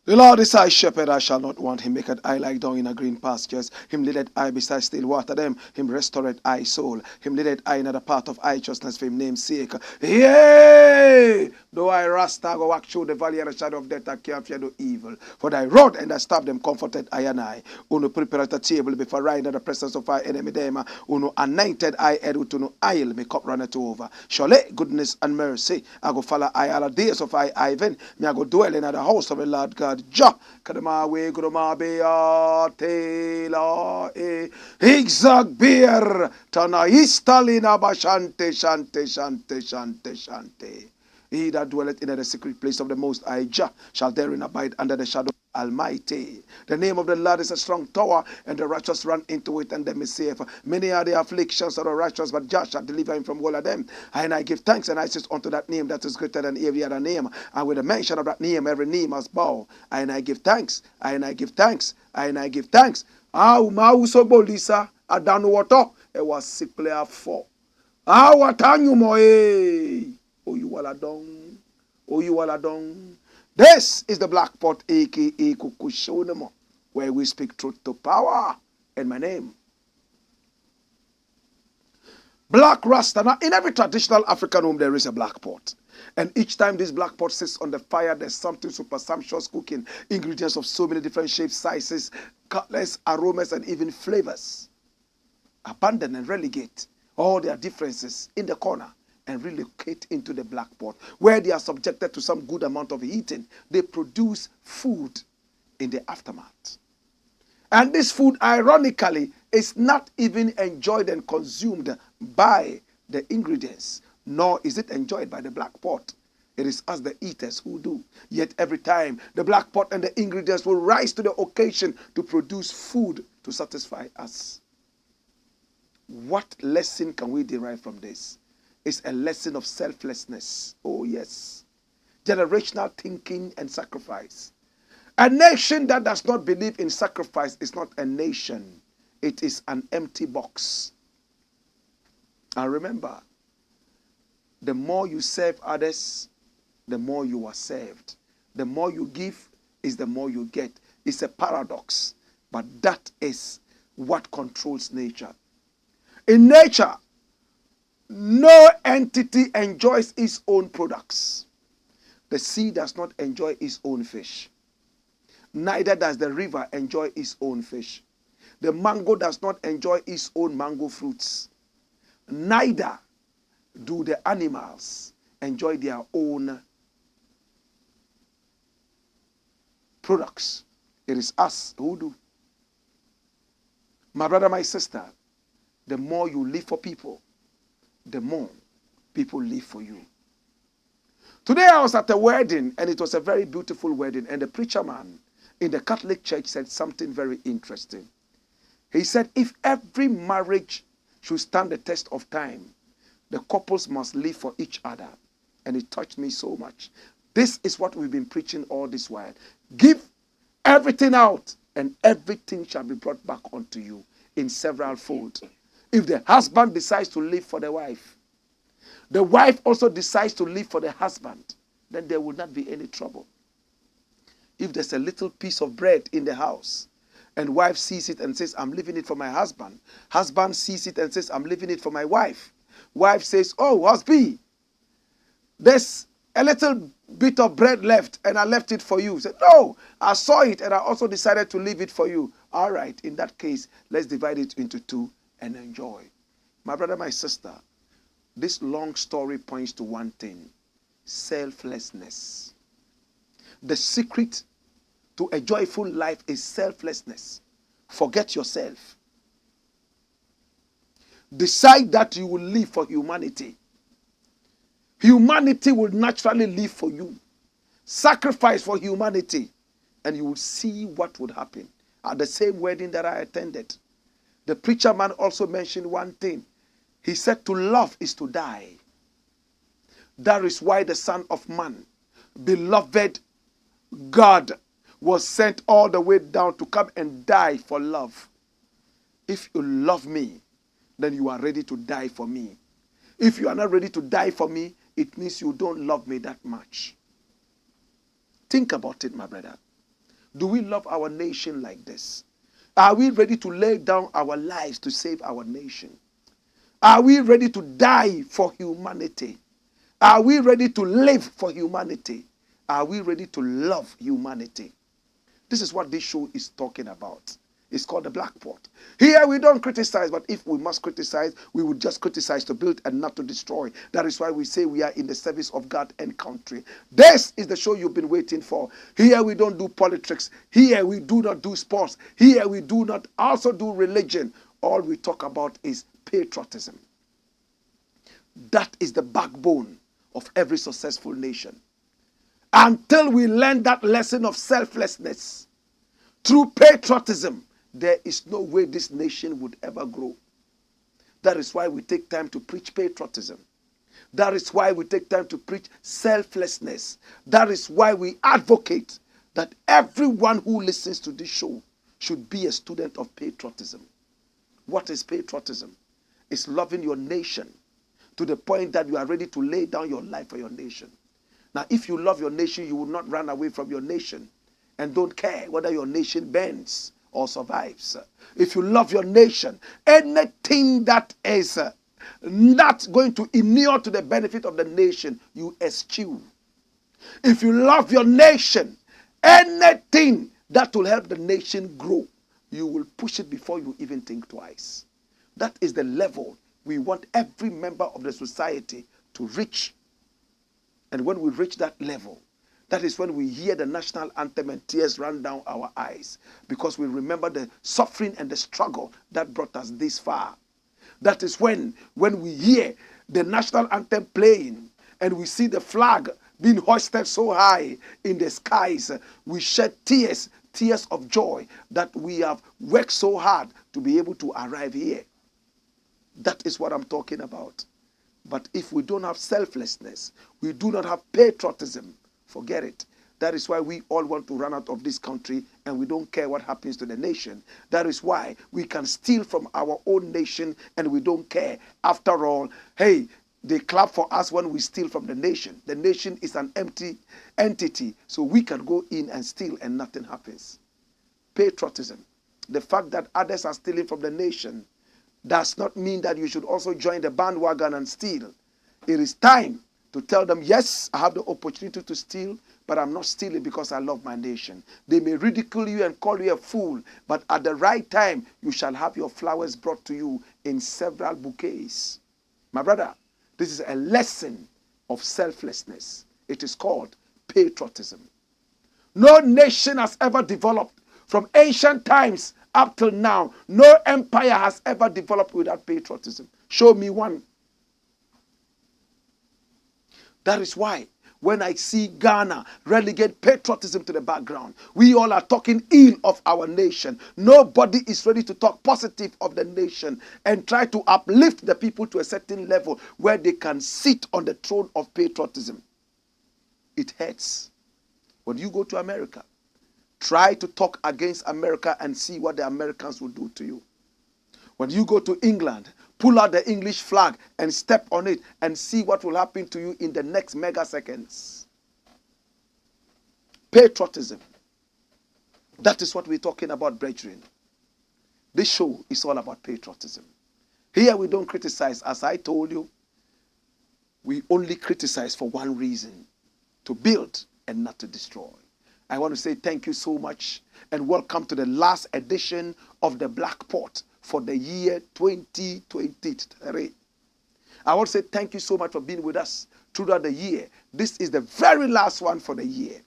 The Lord is thy shepherd, I shall not want. Him maketh I lie down in a green pastures. Him leadeth I beside still water them. Him restoreth I soul. Him leadeth I in the path of righteousness for him name's sake. Yea! Though I RASTA go walk through the valley of the shadow of death, I can't fear no evil. For thy rod and thy staff them comforted I and I. Uno prepareth a table before I in the presence of our enemy them. Uno anointed I head with no oil, my cup runneth over. Surely goodness and mercy I go follow I all the days of I Ivan. Me I go dwell in the house of the Lord God. Ja kadama we gudama be tela exag beer tana istalina bashante shante. He that dwelleth in the secret place of the Most High Jah shall therein abide under the shadow of the Almighty. The name of the Lord is a strong tower, and the righteous run into it, and them is safe. Many are the afflictions of the righteous, but Jah shall deliver him from all of them. And I give thanks, and I say unto that name that is greater than every other name. And with the mention of that name, every knee must bow. And I give thanks, and I give thanks, and I give thanks. So bolisa adanu wato e was sick player 4. Watanyu moe. Oh, you all are done. Oh, you all are done. This is the Black Pot, a.k.a. Kukushonemo, where we speak truth to power in my name. Black Rasta. Now, in every traditional African home, there is a black pot. And each time this black pot sits on the fire, there's something super sumptuous cooking. Ingredients of so many different shapes, sizes, colors, aromas, and even flavors. Abandon and relegate all their differences in the corner and relocate into the black pot, where they are subjected to some good amount of heating. They produce food in the aftermath. And this food, ironically, is not even enjoyed and consumed by the ingredients, nor is it enjoyed by the black pot. It is us, the eaters, who do. Yet every time, the black pot and the ingredients will rise to the occasion to produce food to satisfy us. What lesson can we derive from this? It's a lesson of selflessness. Oh, yes. Generational thinking and sacrifice. A nation that does not believe in sacrifice is not a nation. It is an empty box. And remember, the more you serve others, the more you are served. The more you give is the more you get. It's a paradox, but that is what controls nature. In nature, no entity enjoys its own products. The sea does not enjoy its own fish. Neither does the river enjoy its own fish. The mango does not enjoy its own mango fruits. Neither do the animals enjoy their own products. It is us who do. My brother, my sister, the more you live for people, the more people live for you. Today I was at a wedding, and it was a very beautiful wedding, and the preacher man in the Catholic Church said something very interesting. He said, if every marriage should stand the test of time, the couples must live for each other. And it touched me so much. This is what we've been preaching all this while. Give everything out, and everything shall be brought back unto you in several folds. If the husband decides to live for the wife also decides to live for the husband, then there will not be any trouble. If there's a little piece of bread in the house, and wife sees it and says, I'm leaving it for my husband. Husband sees it and says, I'm leaving it for my wife. Wife says, oh, husband, there's a little bit of bread left and I left it for you. Say, no, I saw it and I also decided to leave it for you. All right, in that case, let's divide it into two and enjoy. My brother, my sister, this long story points to one thing: selflessness. The secret to a joyful life is selflessness. Forget yourself. Decide that you will live for humanity. Humanity will naturally live for you. Sacrifice for humanity, and you will see what would happen. At the same wedding that I attended, the preacher man also mentioned one thing. He said to love is to die. That is why the Son of Man, beloved God, was sent all the way down to come and die for love. If you love me, then you are ready to die for me. If you are not ready to die for me, it means you don't love me that much. Think about it, my brother. Do we love our nation like this? Are we ready to lay down our lives to save our nation? Are we ready to die for humanity? Are we ready to live for humanity? Are we ready to love humanity? This is what this show is talking about. It's called the Blakk Pot. Here we don't criticize, but if we must criticize, we would just criticize to build and not to destroy. That is why we say we are in the service of God and country. This is the show you've been waiting for. Here we don't do politics. Here we do not do sports. Here we do not also do religion. All we talk about is patriotism. That is the backbone of every successful nation. Until we learn that lesson of selflessness through patriotism, there is no way this nation would ever grow. That is why we take time to preach patriotism. That is why we take time to preach selflessness. That is why we advocate that everyone who listens to this show should be a student of patriotism. What is patriotism? It's loving your nation to the point that you are ready to lay down your life for your nation. Now, if you love your nation, you will not run away from your nation and don't care whether your nation bends or survives. If you love your nation, anything that is not going to inure to the benefit of the nation, you eschew. If you love your nation, anything that will help the nation grow, you will push it before you even think twice. That is the level we want every member of the society to reach. And when we reach that level, that is when we hear the national anthem and tears run down our eyes, because we remember the suffering and the struggle that brought us this far. That is when we hear the national anthem playing and we see the flag being hoisted so high in the skies, we shed tears of joy that we have worked so hard to be able to arrive here. That is what I'm talking about. But if we don't have selflessness, we do not have patriotism, forget it. That is why we all want to run out of this country and we don't care what happens to the nation. That is why we can steal from our own nation and we don't care. After all, hey, they clap for us when we steal from the nation. The nation is an empty entity, so we can go in and steal and nothing happens. Patriotism, the fact that others are stealing from the nation, does not mean that you should also join the bandwagon and steal. It is time to tell them, yes, I have the opportunity to steal, but I'm not stealing because I love my nation. They may ridicule you and call you a fool, but at the right time, you shall have your flowers brought to you in several bouquets. My brother, this is a lesson of selflessness. It is called patriotism. No nation has ever developed from ancient times up till now. No empire has ever developed without patriotism. Show me one. That is why when I see Ghana relegate patriotism to the background, we all are talking ill of our nation. Nobody is ready to talk positive of the nation and try to uplift the people to a certain level where they can sit on the throne of patriotism. It hurts. When you go to America, try to talk against America and see what the Americans will do to you. When you go to England, pull out the English flag and step on it and see what will happen to you in the next megaseconds. Patriotism. That is what we're talking about, brethren. This show is all about patriotism. Here we don't criticize. As I told you, we only criticize for one reason. to build and not to destroy. I want to say thank you so much and welcome to the last edition of the Blakk Port for the year 2023. I want to say thank you so much for being with us throughout the year. This is the very last one for the year.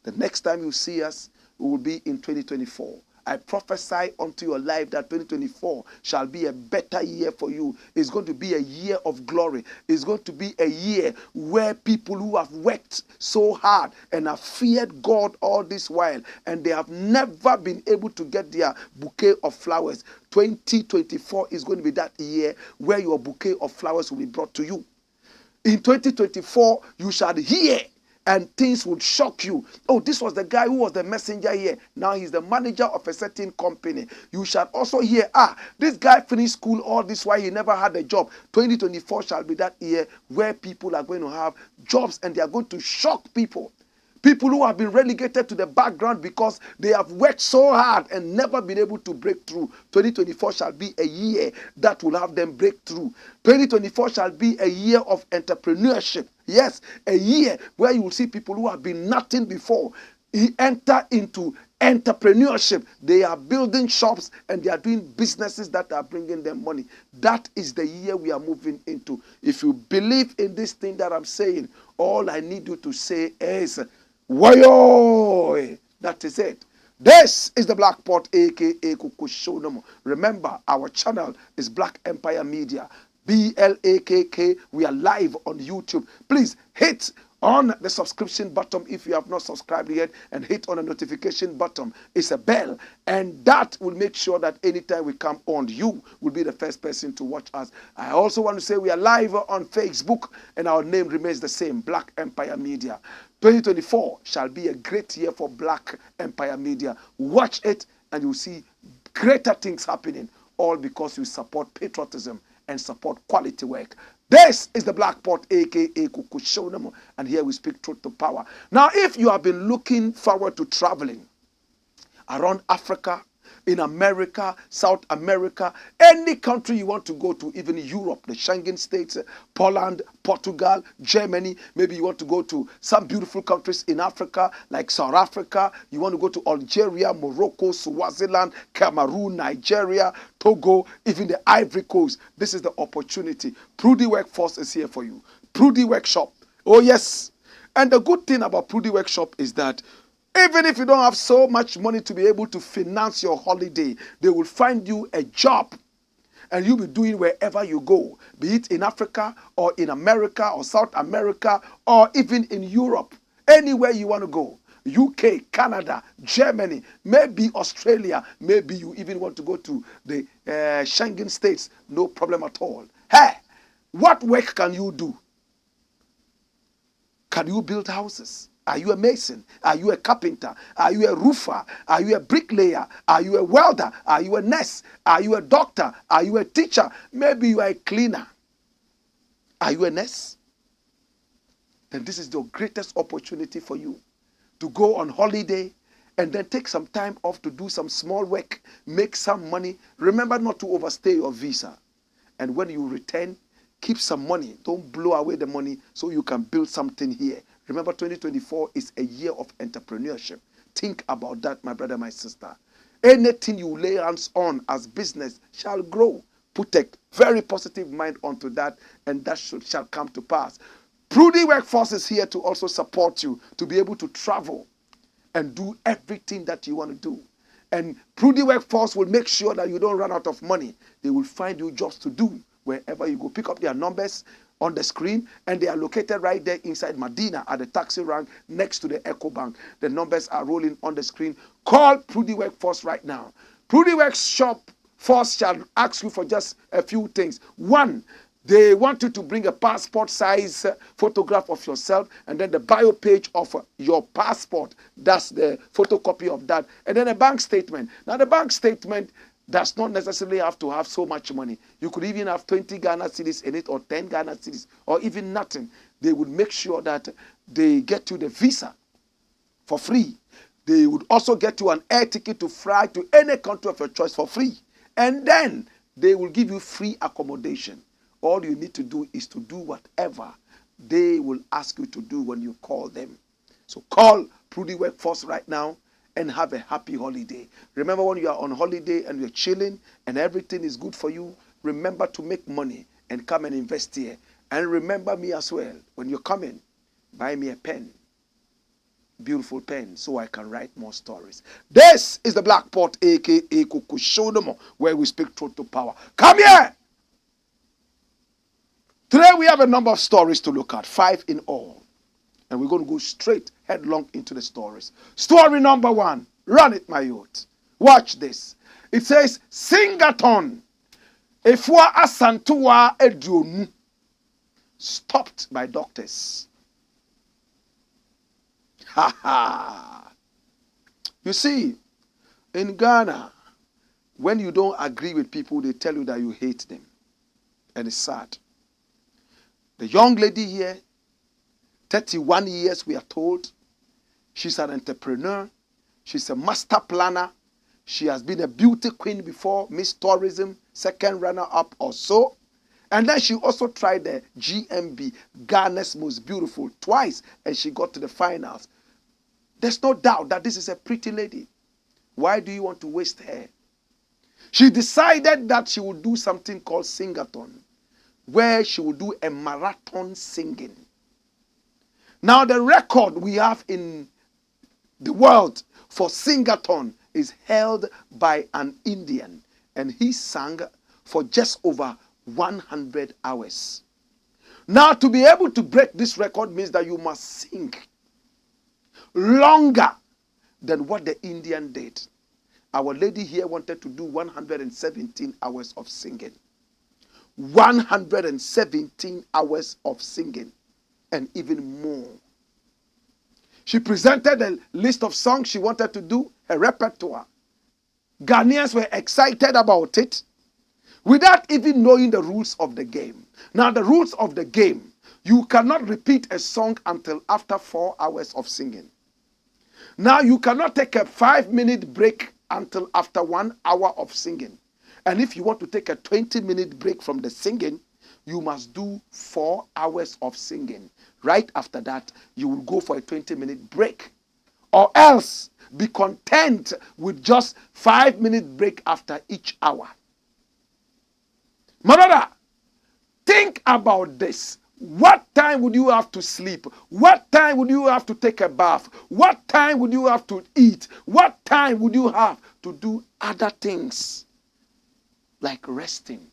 The next time you see us, we will be in 2024. I prophesy unto your life that 2024 shall be a better year for you. It's going to be a year of glory. It's going to be a year where people who have worked so hard and have feared God all this while, and they have never been able to get their bouquet of flowers. 2024 is going to be that year where your bouquet of flowers will be brought to you. In 2024, you shall hear and things would shock you. Oh, this was the guy who was the messenger here. Now he's the manager of a certain company. You shall also hear, this guy finished school all this while he never had a job. 2024 shall be that year where people are going to have jobs and they are going to shock people. People who have been relegated to the background because they have worked so hard and never been able to break through. 2024 shall be a year that will have them break through. 2024 shall be a year of entrepreneurship. Yes, a year where you will see people who have been nothing before enter into entrepreneurship. They are building shops and they are doing businesses that are bringing them money. That is the year we are moving into. If you believe in this thing that I'm saying, all I need you to say is, Wayo! That is it. This is the Blakk Port, aka Kukushonomo. Remember, our channel is Black Empire Media. BLAKK. We are live on YouTube. Please hit on the subscription button if you have not subscribed yet, and hit on the notification button. It's a bell, and that will make sure that anytime we come on, you will be the first person to watch us. I also want to say we are live on Facebook, and our name remains the same, Black Empire Media. 2024 shall be a great year for Black Empire Media. Watch it, and you'll see greater things happening, all because you support patriotism and support quality work. This is the Blakk Port, aka Kukushonomo, and here we speak truth to power. Now, if you have been looking forward to traveling around Africa, in America, South America, any country you want to go to, even Europe, the Schengen states, Poland, Portugal, Germany, maybe you want to go to some beautiful countries in Africa, like South Africa, you want to go to Algeria, Morocco, Swaziland, Cameroon, Nigeria, Togo, even the Ivory Coast. This is the opportunity. PRUDUWORKFORCE is here for you. PRUDUWORKSHOP. Oh, yes. And the good thing about PRUDUWORKSHOP is that even if you don't have so much money to be able to finance your holiday, they will find you a job and you'll be doing wherever you go, be it in Africa or in America or South America or even in Europe, anywhere you want to go. UK, Canada, Germany, maybe Australia, maybe you even want to go to the Schengen states, no problem at all. Hey, what work can you do? Can you build houses? Are you a mason? Are you a carpenter? Are you a roofer? Are you a bricklayer? Are you a welder? Are you a nurse? Are you a doctor? Are you a teacher? Maybe you are a cleaner. Are you a nurse? Then this is the greatest opportunity for you to go on holiday and then take some time off to do some small work, make some money. Remember not to overstay your visa. And when you return, keep some money. Don't blow away the money so you can build something here. Remember, 2024 is a year of entrepreneurship. Think about that, my brother, my sister. Anything you lay hands on as business shall grow. Put a very positive mind onto that, and that shall come to pass. PRUDUWORKFORCE is here to also support you to be able to travel and do everything that you want to do. And PRUDUWORKFORCE will make sure that you don't run out of money. They will find you jobs to do wherever you go. Pick up their numbers on the screen, and they are located right there inside Medina at the taxi rank next to the Echo Bank. The numbers are rolling on the screen. Call PRUDUWORKFORCE right now. PRUDUWORKFORCE shall ask you for just a few things. One, they want you to bring a passport size photograph of yourself, and then the bio page of your passport. That's the photocopy of that. And then a bank statement. Now the bank statement does not necessarily have to have so much money. You could even have 20 Ghana cedis in it, or 10 Ghana cedis, or even nothing. They would make sure that they get you the visa for free. They would also get you an air ticket to fly to any country of your choice for free. And then they will give you free accommodation. All you need to do is to do whatever they will ask you to do when you call them. So call PRUDUWORKFORCE right now and have a happy holiday. Remember, when you are on holiday and you're chilling and everything is good for you, remember to make money and come and invest here. And remember me as well. When you're coming, buy me a pen. Beautiful pen, so I can write more stories. This is the Blakk Pot, aka Kukushodomo, where we speak truth to power. Come here! Today we have a number of stories to look at, 5 in all. And we're going to go straight, headlong into the stories. Story number 1. Run it, my youth. Watch this. It says, Sing-A-Thon. Afua Asantewaa Eduonu. Stopped by doctors. Ha ha. You see, in Ghana, when you don't agree with people, they tell you that you hate them. And it's sad. The young lady here, 31 years, we are told. She's an entrepreneur. She's a master planner. She has been a beauty queen before, Miss Tourism, second runner-up or so. And then she also tried the GMB, Ghana's Most Beautiful, twice, and she got to the finals. There's no doubt that this is a pretty lady. Why do you want to waste her? She decided that she would do something called Sing-A-Thon, where she will do a marathon singing. Now, the record we have in the world for Sing-A-Thon is held by an Indian, and he sang for just over 100 hours. Now, to be able to break this record means that you must sing longer than what the Indian did. Our lady here wanted to do 117 hours of singing. 117 hours of singing and even more. She presented a list of songs she wanted to do, a repertoire. Ghanaians were excited about it without even knowing the rules of the game. Now, the rules of the game, you cannot repeat a song until after 4 hours of singing. Now, you cannot take a 5-minute break until after 1 hour of singing. And if you want to take a 20-minute break from the singing, you must do 4 hours of singing. Right after that, you will go for a 20-minute break. Or else, be content with just 5-minute break after each hour. My brother, think about this. What time would you have to sleep? What time would you have to take a bath? What time would you have to eat? What time would you have to do other things like resting?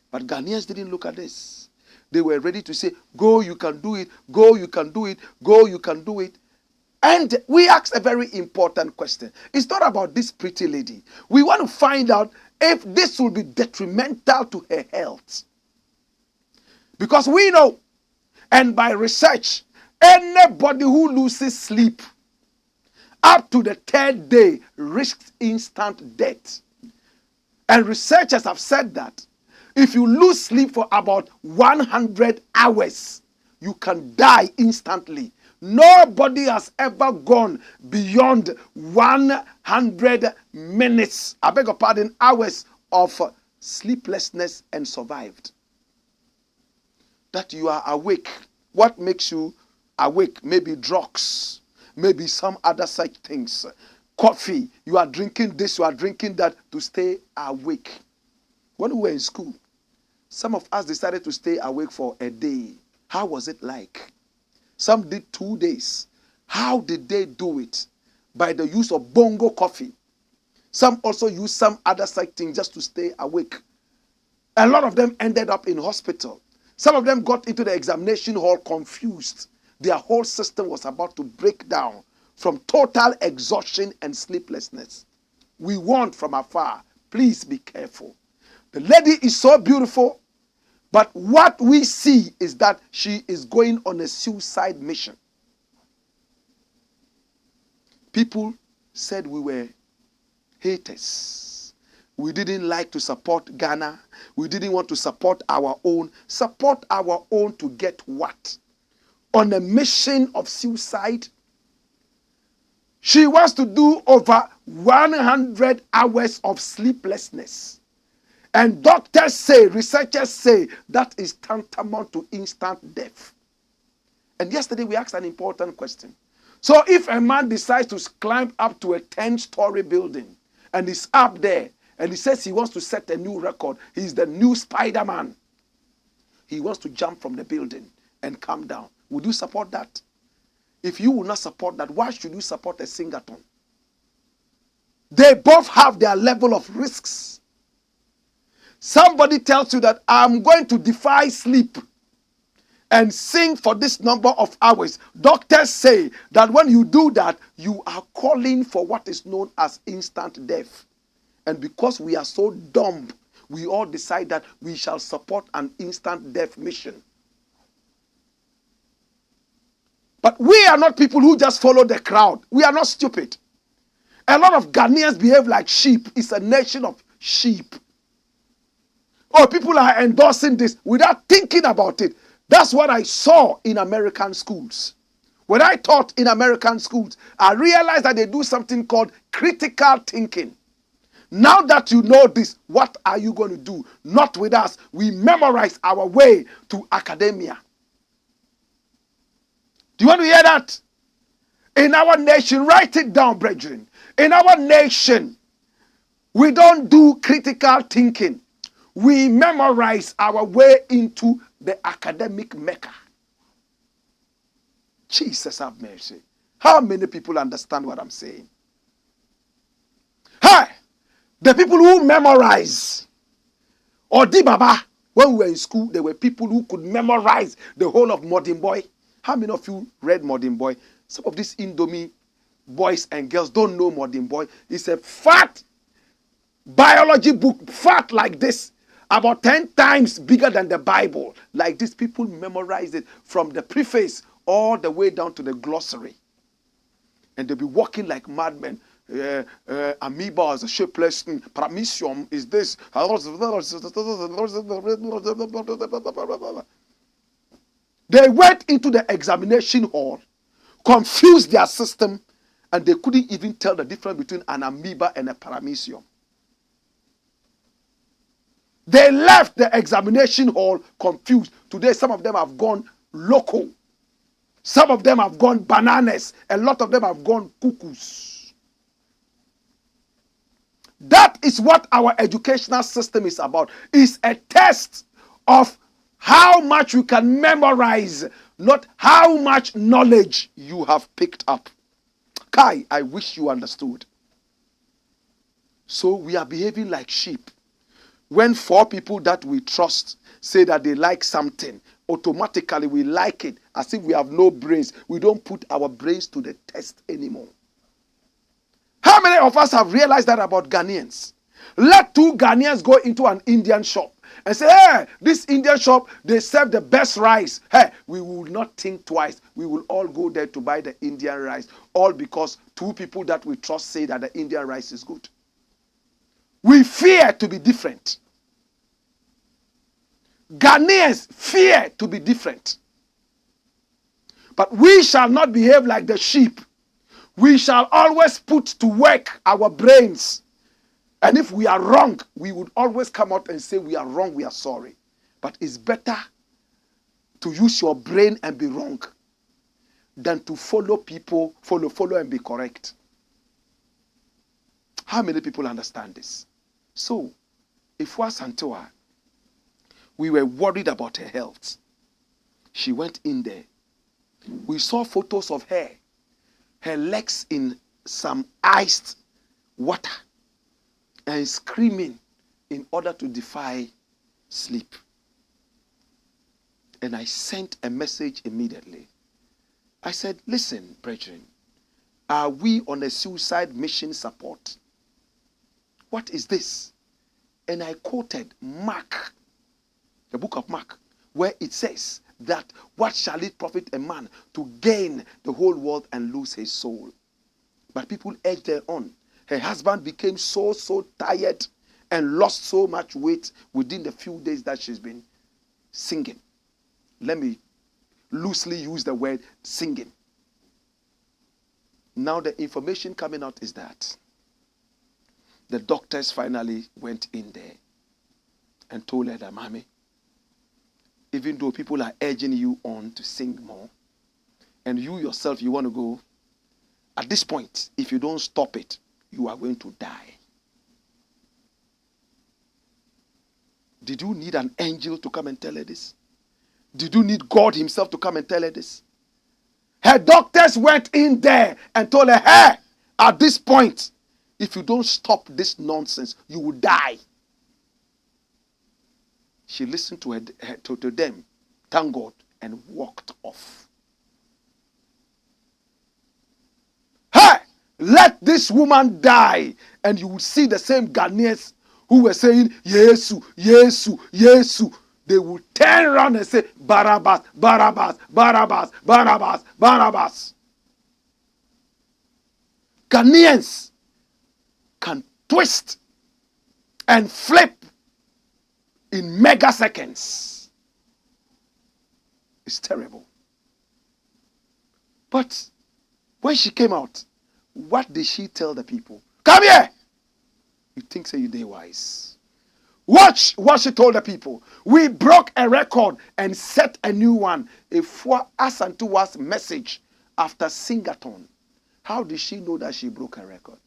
But Ghanaians didn't look at this. They were ready to say, go, you can do it. Go, you can do it. Go, you can do it. And we asked a very important question. It's not about this pretty lady. We want to find out if this will be detrimental to her health. Because we know, and by research, anybody who loses sleep up to the 3rd day risks instant death. And researchers have said that if you lose sleep for about 100 hours, you can die instantly. Nobody has ever gone beyond 100 minutes, I beg your pardon, hours of sleeplessness and survived. That you are awake. What makes you awake? Maybe drugs, maybe some other such things. Coffee, you are drinking this, you are drinking that to stay awake. When we were in school, some of us decided to stay awake for a day. How was it like? Some did 2 days. How did they do it? By the use of bongo coffee. Some also used some other such thing just to stay awake. A lot of them ended up in hospital. Some of them got into the examination hall confused. Their whole system was about to break down from total exhaustion and sleeplessness. We warned from afar, please be careful. The lady is so beautiful, but what we see is that she is going on a suicide mission. People said we were haters. We didn't like to support Ghana. We didn't want to support our own. Support our own to get what? On a mission of suicide? She wants to do over 100 hours of sleeplessness. And doctors say, researchers say, that is tantamount to instant death. And yesterday we asked an important question. So if a man decides to climb up to a 10-story building and is up there and he says he wants to set a new record, he's the new Spider-Man. He wants to jump from the building and come down. Would you support that? If you will not support that, why should you support a Sing-A-Thon? They both have their level of risks. Somebody tells you that I'm going to defy sleep and sing for this number of hours. Doctors say that when you do that, you are calling for what is known as instant death. And because we are so dumb, we all decide that we shall support an instant death mission. But we are not people who just follow the crowd. We are not stupid. A lot of Ghanaians behave like sheep. It's a nation of sheep. Oh, people are endorsing this without thinking about it. That's what I saw in American schools. When I taught in American schools, I realized that they do something called critical thinking. Now that you know this, what are you going to do? Not with us. We memorize our way to academia. Do you want to hear that? In our nation, write it down, brethren. In our nation, we don't do critical thinking. We memorize our way into the academic mecca. Jesus have mercy. How many people understand what I'm saying? Hey, the people who memorize. Or Di Baba, when we were in school, there were people who could memorize the whole of Modin Boy. How many of you read Modin Boy? Some of these Indomie boys and girls don't know Modin Boy. It's a fat biology book, fat like this, about 10 times bigger than the Bible. Like this, people memorize it from the preface all the way down to the glossary. And they'll be walking like madmen. Amoeba is a shapeless thing. Paramecium is this. They went into the examination hall, confused their system, and they couldn't even tell the difference between an amoeba and a paramecium. They left the examination hall confused. Today, some of them have gone loco. Some of them have gone bananas. A lot of them have gone cuckoos. That is what our educational system is about. It's a test of how much you can memorize, not how much knowledge you have picked up. Kai, I wish you understood. So we are behaving like sheep. When 4 people that we trust say that they like something, automatically we like it as if we have no brains. We don't put our brains to the test anymore. How many of us have realized that about Ghanaians? Let 2 Ghanaians go into an Indian shop and say, hey, this Indian shop, they serve the best rice. Hey, we will not think twice. We will all go there to buy the Indian rice. All because 2 people that we trust say that the Indian rice is good. We fear to be different. Ghanaians fear to be different. But we shall not behave like the sheep. We shall always put to work our brains. And if we are wrong, we would always come out and say we are wrong, we are sorry. But it's better to use your brain and be wrong than to follow people, follow and be correct. How many people understand this? So, Afua Asantewaa, we were worried about her health. She went in there. We saw photos of her legs in some iced water and screaming in order to defy sleep. And I sent a message immediately. I said, listen, brethren, are we on a suicide mission support? What is this? And I quoted Mark, the book of Mark, where it says that what shall it profit a man to gain the whole world and lose his soul? But people edged her on. Her husband became so tired and lost so much weight within the few days that she's been singing. Let me loosely use the word singing. Now the information coming out is that the doctors finally went in there and told her that, Mommy, even though people are urging you on to sing more, and you yourself, you want to go, at this point, if you don't stop it, you are going to die. Did you need an angel to come and tell her this? Did you need God himself to come and tell her this? Her doctors went in there and told her, hey, at this point, if you don't stop this nonsense, you will die. She listened to them, thank God, and walked off. Hey, let this woman die, and you will see the same Ghanaians who were saying, Yesu, Yesu, Yesu. They will turn around and say, Barabbas, Barabbas, Barabbas, Barabbas, Barabbas. Ghanaians can twist and flip in mega seconds. It's terrible. But when she came out, what did she tell the people? Come here! You think so you did wise. Watch what she told the people. We broke a record and set a new one. Afua Asantewa's message after Sing-A-Thon. How did she know that she broke a record?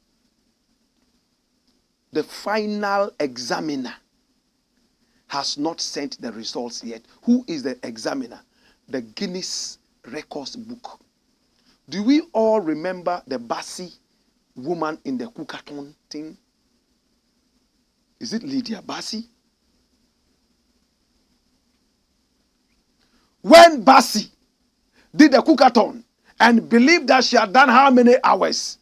The final examiner has not sent the results yet. Who is the examiner? The Guinness Records book. Do we all remember the Bassi woman in the Sing-A-Thon thing? Is it Lydia Bassi? When Bassi did the Sing-A-Thon and believed that she had done how many hours?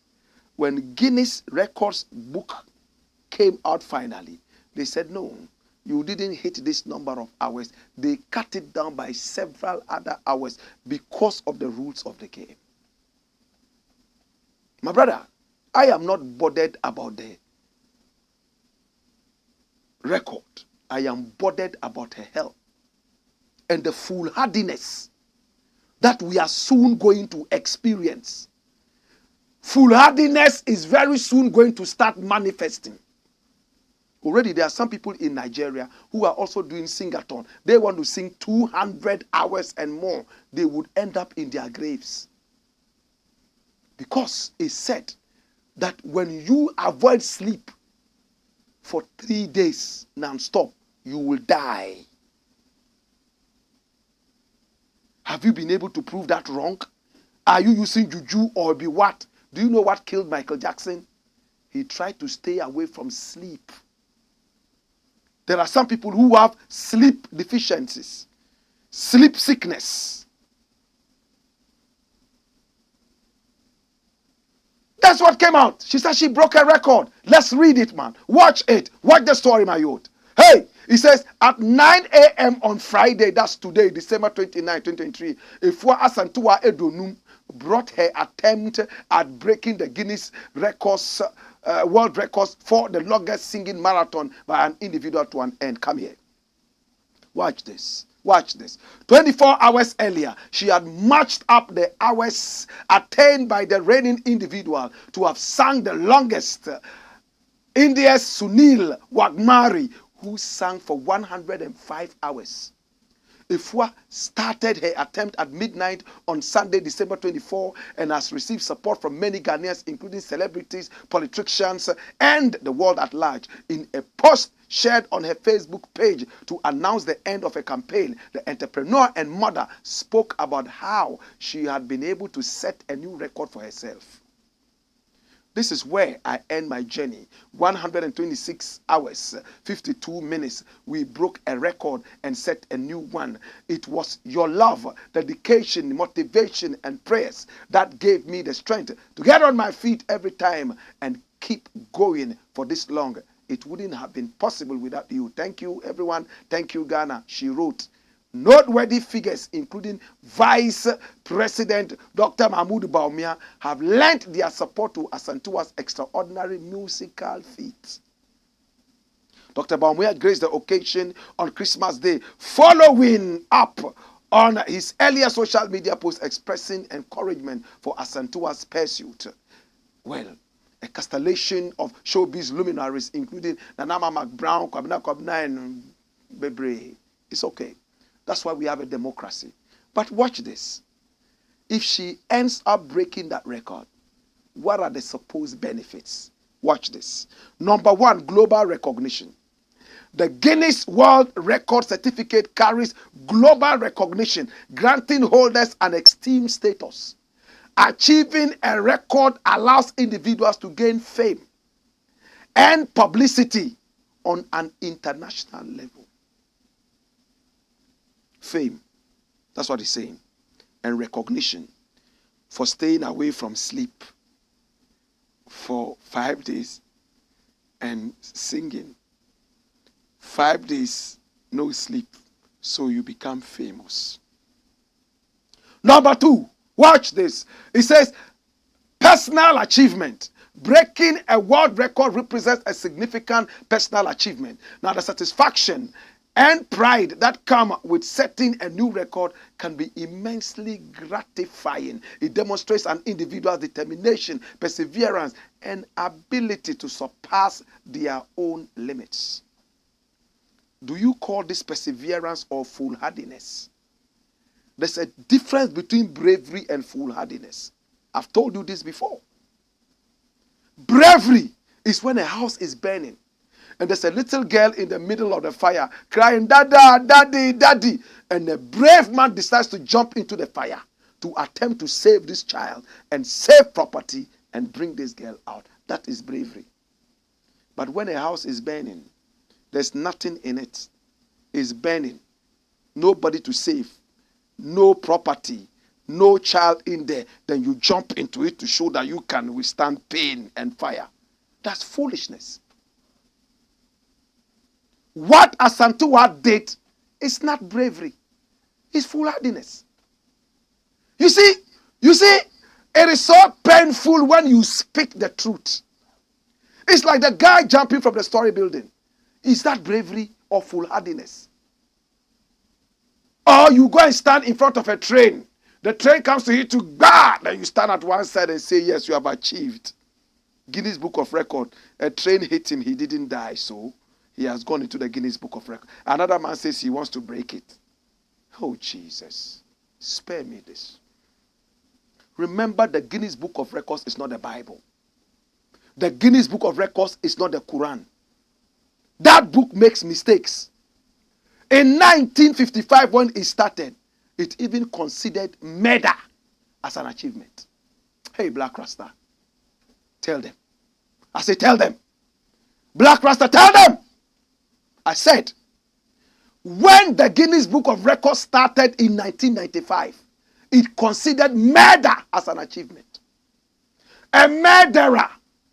When Guinness Records book came out finally, they said, no, you didn't hit this number of hours. They cut it down by several other hours because of the rules of the game. My brother, I am not bothered about the record. I am bothered about her health and the foolhardiness that we are soon going to experience. Foolhardiness is very soon going to start manifesting. Already there are some people in Nigeria who are also doing Sing-A-Thon. They want to sing 200 hours and more. They would end up in their graves. Because it's said that when you avoid sleep for 3 days non-stop, you will die. Have you been able to prove that wrong? Are you using juju or be what? Do you know what killed Michael Jackson? He tried to stay away from sleep. There are some people who have sleep deficiencies, sleep sickness. That's what came out. She said she broke a record. Let's read it, man. Watch it. Watch the story, my youth. Hey, it says at 9 a.m. on Friday, that's today, December 29, 2023, Afua Asantewaa Edonum brought her attempt at breaking the Guinness records, world records for the longest singing marathon by an individual to an end. Come here. Watch this. Watch this. 24 hours earlier, she had matched up the hours attained by the reigning individual to have sung the longest. India's Sunil Wagmari, who sang for 105 hours. Afua started her attempt at midnight on Sunday, December 24, and has received support from many Ghanaians, including celebrities, politicians, and the world at large. In a post shared on her Facebook page to announce the end of a campaign, the entrepreneur and mother spoke about how she had been able to set a new record for herself. This is where I end my journey. 126 hours, 52 minutes. We broke a record and set a new one. It was your love, dedication, motivation, and prayers that gave me the strength to get on my feet every time and keep going for this long. It wouldn't have been possible without you. Thank you, everyone. Thank you, Ghana. She wrote. Noteworthy figures, including Vice President Dr. Mahmoud Bawumia, have lent their support to Asantewa's extraordinary musical feat. Dr. Bawumia graced the occasion on Christmas Day, following up on his earlier social media post expressing encouragement for Asantewa's pursuit. Well, a constellation of showbiz luminaries, including Nanama McBrown, Kwabena Kwabena, and bravery. It's okay. That's why we have a democracy. But watch this. If she ends up breaking that record, what are the supposed benefits? Watch this. Number one, global recognition. The Guinness World Record Certificate carries global recognition, granting holders an esteemed status. Achieving a record allows individuals to gain fame and publicity on an international level. Fame, that's what he's saying, and recognition for staying away from sleep for 5 days and singing. 5 days, no sleep, so you become famous. Number two, watch this. It says, personal achievement. Breaking a world record represents a significant personal achievement. Now, the satisfaction and pride that come with setting a new record can be immensely gratifying. It demonstrates an individual's determination, perseverance, and ability to surpass their own limits. Do you call this perseverance or foolhardiness? There's a difference between bravery and foolhardiness. I've told you this before. Bravery is when a house is burning and there's a little girl in the middle of the fire crying, "Dada, daddy, daddy." And a brave man decides to jump into the fire to attempt to save this child and save property and bring this girl out. That is bravery. But when a house is burning, there's nothing in it. It's burning. Nobody to save. No property. No child in there. Then you jump into it to show that you can withstand pain and fire. That's foolishness. What Asantewaa did is not bravery. It's foolhardiness. You see, it is so painful when you speak the truth. It's like the guy jumping from the story building. Is that bravery or foolhardiness? Or you go and stand in front of a train. The train comes to hit you, bah! Then you stand at one side and say, yes, you have achieved. Guinness Book of Record. A train hit him, he didn't die, so he has gone into the Guinness Book of Record. Another man says he wants to break it. Oh, Jesus. Spare me this. Remember, the Guinness Book of Records is not the Bible. The Guinness Book of Records is not the Quran. That book makes mistakes. In 1955, when it started, it even considered murder as an achievement. Hey, Blakk Rasta, tell them. I say, tell them. Blakk Rasta, tell them. I said, when the Guinness Book of Records started in 1995, it considered murder as an achievement. A murderer,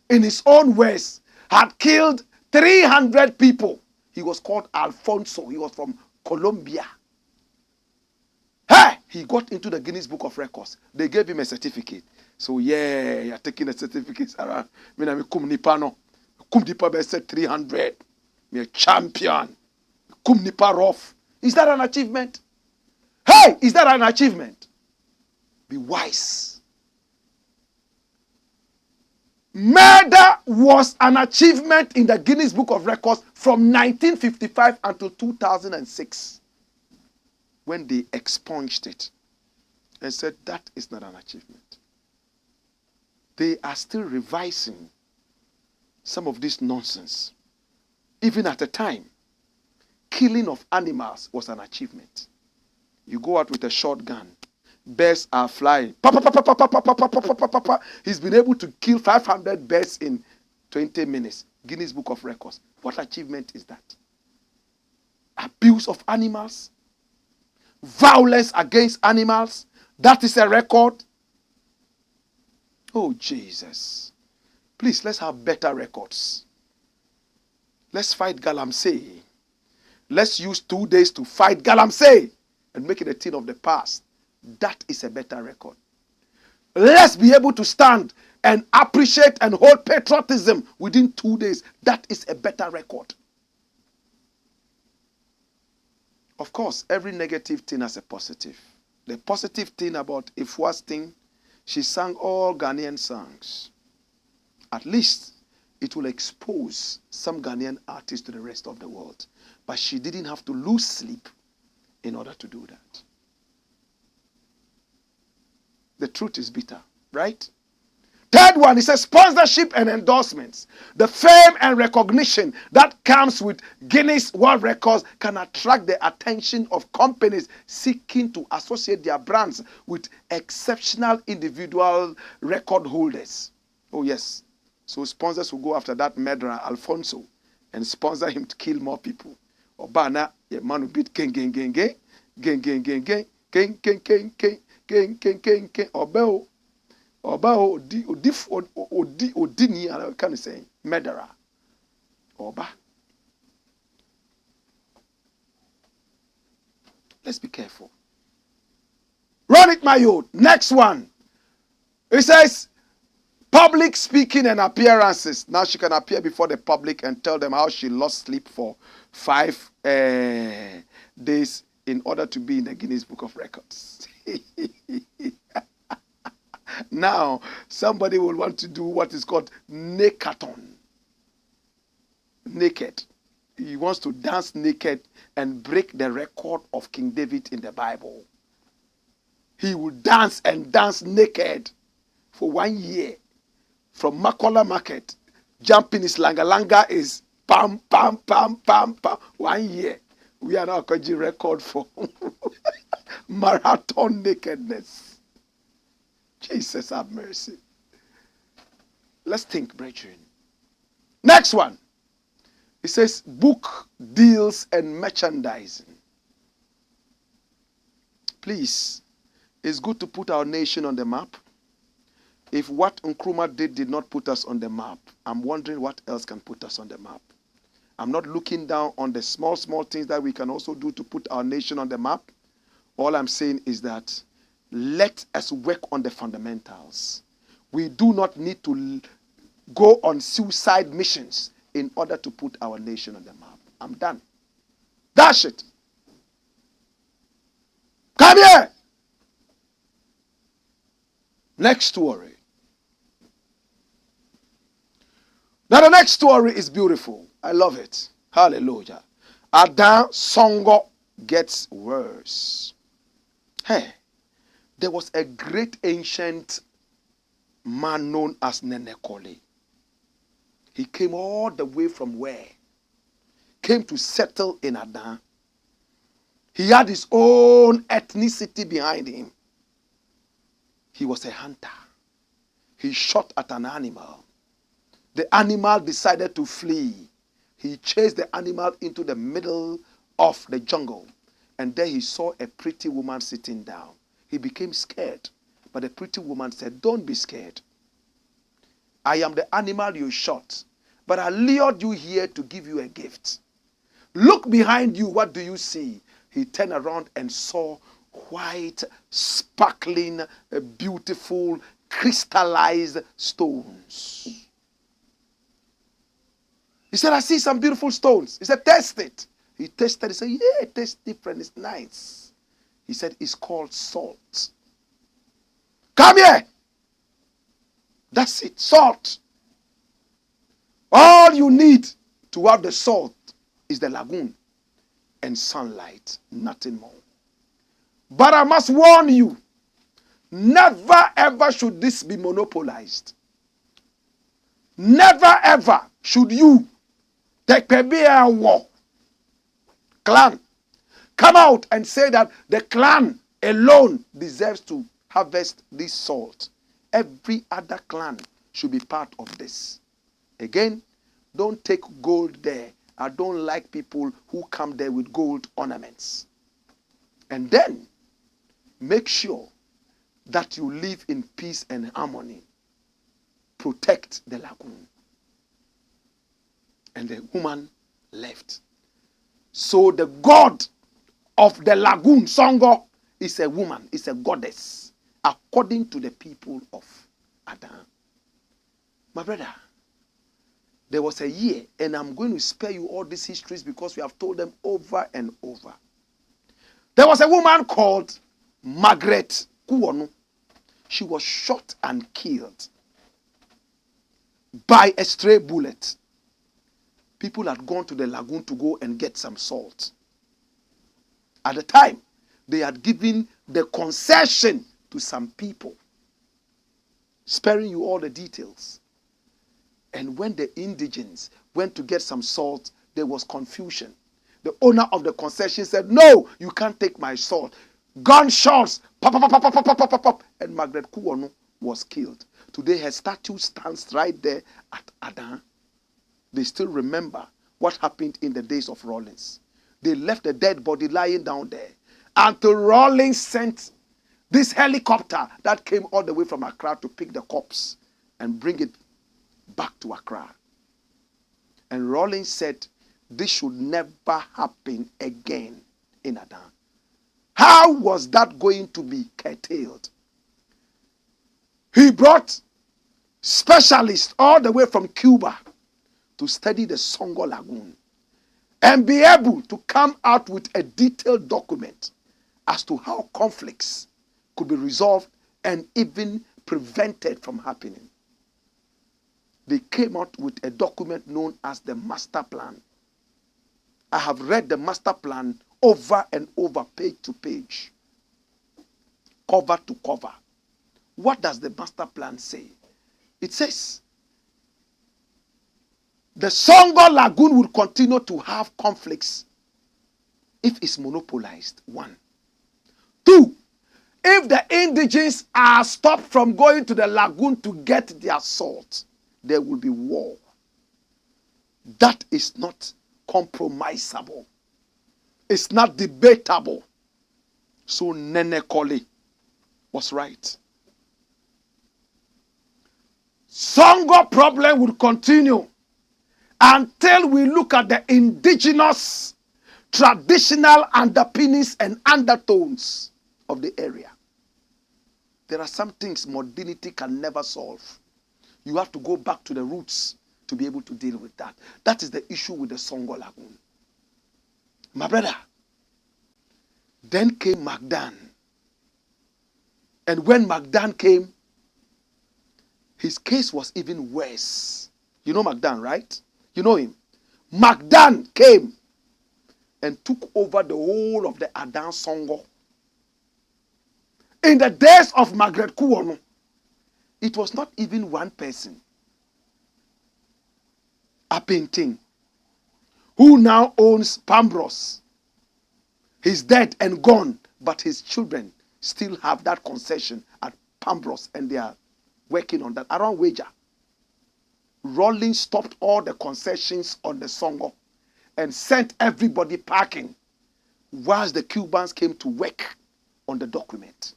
in his own words, had killed 300 people. He was called Alfonso. He was from Colombia. Hey, he got into the Guinness Book of Records. They gave him a certificate. So yeah, you're taking the certificates around. I'm kum nipa no. Kum nipa said 300. Me a champion. Kum nipa rough. Is that an achievement? Hey, is that an achievement? Be wise. Murder was an achievement in the Guinness Book of Records from 1955 until 2006, when they expunged it and said that is not an achievement. They are still revising some of this nonsense. Even at the time, killing of animals was an achievement. You go out with a shotgun, birds are flying. Pa, pa, pa, pa, pa, pa, pa, pa, pa, pa, pa, pa, pa. He's been able to kill 500 birds in 20 minutes. Guinness Book of Records. What achievement is that? Abuse of animals? Violence against animals? That is a record? Oh, Jesus. Please, let's have better records. Let's fight Galamsey. Let's use 2 days to fight Galamsey and make it a thing of the past. That is a better record. Let's be able to stand and appreciate and hold patriotism within 2 days. That is a better record. Of course, every negative thing has a positive. The positive thing about Afua's thing, she sang all Ghanaian songs. At least it will expose some Ghanaian artists to the rest of the world. But she didn't have to lose sleep in order to do that. The truth is bitter, right? Third one, it says sponsorship and endorsements. The fame and recognition that comes with Guinness World Records can attract the attention of companies seeking to associate their brands with exceptional individual record holders. Oh yes. So sponsors will go after that murderer, Alfonso, and sponsor him to kill more people. Obana, a man who beat gang, Obeo. Oba odi ni I can say murderer. Oba. Let's be careful. Run it, my youth. Next one. It says public speaking and appearances. Now she can appear before the public and tell them how she lost sleep for 5 days in order to be in the Guinness Book of Records. Now, somebody will want to do what is called Sing-A-Thon. Naked. He wants to dance naked and break the record of King David in the Bible. He will dance and dance naked for 1 year. From Makola Market, jumping his langa is pam, pam, pam, pam, pam. 1 year. We are now calling record for marathon nakedness. Jesus have mercy. Let's think, brethren. Next one. It says book deals and merchandising. Please, it's good to put our nation on the map. If what Nkrumah did not put us on the map, I'm wondering what else can put us on the map. I'm not looking down on the small things that we can also do to put our nation on the map. All I'm saying is that let us work on the fundamentals. We do not need to go on suicide missions in order to put our nation on the map. I'm done. Dash it. Come here. Next story. Now the next story is beautiful. I love it. Hallelujah. Adam Songor gets worse. Hey. There was a great ancient man known as Nenekole. He came all the way from where? Came to settle in Adan. He had his own ethnicity behind him. He was a hunter. He shot at an animal. The animal decided to flee. He chased the animal into the middle of the jungle. And there he saw a pretty woman sitting down. He became scared. But the pretty woman said, don't be scared. I am the animal you shot. But I lured you here to give you a gift. Look behind you. What do you see? He turned around and saw white, sparkling, beautiful, crystallized stones. He said, I see some beautiful stones. He said, taste it. He tasted it. He said, yeah, it tastes different. It's nice. He said, it's called salt. Come here. That's it, salt. All you need to have the salt is the lagoon and sunlight, nothing more. But I must warn you, never ever should this be monopolized. Never ever should you, take a war, clan, come out and say that the clan alone deserves to harvest this salt. Every other clan should be part of this. Again, don't take gold there. I don't like people who come there with gold ornaments. And then, make sure that you live in peace and harmony. Protect the lagoon. And the woman left. So the god of the lagoon, Songor, is a woman, is a goddess, according to the people of Adam. My brother, there was a year, and I'm going to spare you all these histories because we have told them over and over. There was a woman called Margaret Kuu. She was shot and killed by a stray bullet people had gone to the lagoon to go and get some salt. At the time, they had given the concession to some people, sparing you all the details. And when the indigents went to get some salt, there was confusion. The owner of the concession said, "No, you can't take my salt." Gunshots, pop, pop, pop, pop, pop, pop, pop, pop, and Margaret Kuu was killed. Today, her statue stands right there at Adan. They still remember what happened in the days of Rawlings. They left the dead body lying down there until Rawlings sent this helicopter that came all the way from Accra to pick the corpse and bring it back to Accra. And Rawlings said, this should never happen again in Adan. How was that going to be curtailed? He brought specialists all the way from Cuba to study the Songor Lagoon and be able to come out with a detailed document as to how conflicts could be resolved and even prevented from happening. They came out with a document known as the Master Plan. I have read the Master Plan over and over, page to page, cover to cover. What does the Master Plan say? It says the Songor Lagoon will continue to have conflicts if it's monopolized. 1. 2, if the indigents are stopped from going to the lagoon to get their salt, there will be war. That is not compromisable. It's not debatable. So Nene Kole was right. Songor problem will continue until we look at the indigenous, traditional underpinnings and undertones of the area. There are some things modernity can never solve. You have to go back to the roots to be able to deal with that. That is the issue with the Songor Lagoon. My brother, then came Magdan. And when Magdan came, his case was even worse. You know Magdan, right? You know him. Magdan came and took over the whole of the Adan Songor. In the days of Margaret Kuu, it was not even one person, a painting, who now owns Pambros. He's dead and gone, but his children still have that concession at Pambros, and they are working on that around Wager. Rawlings stopped all the concessions on the Songor and sent everybody packing whilst the Cubans came to work on the document.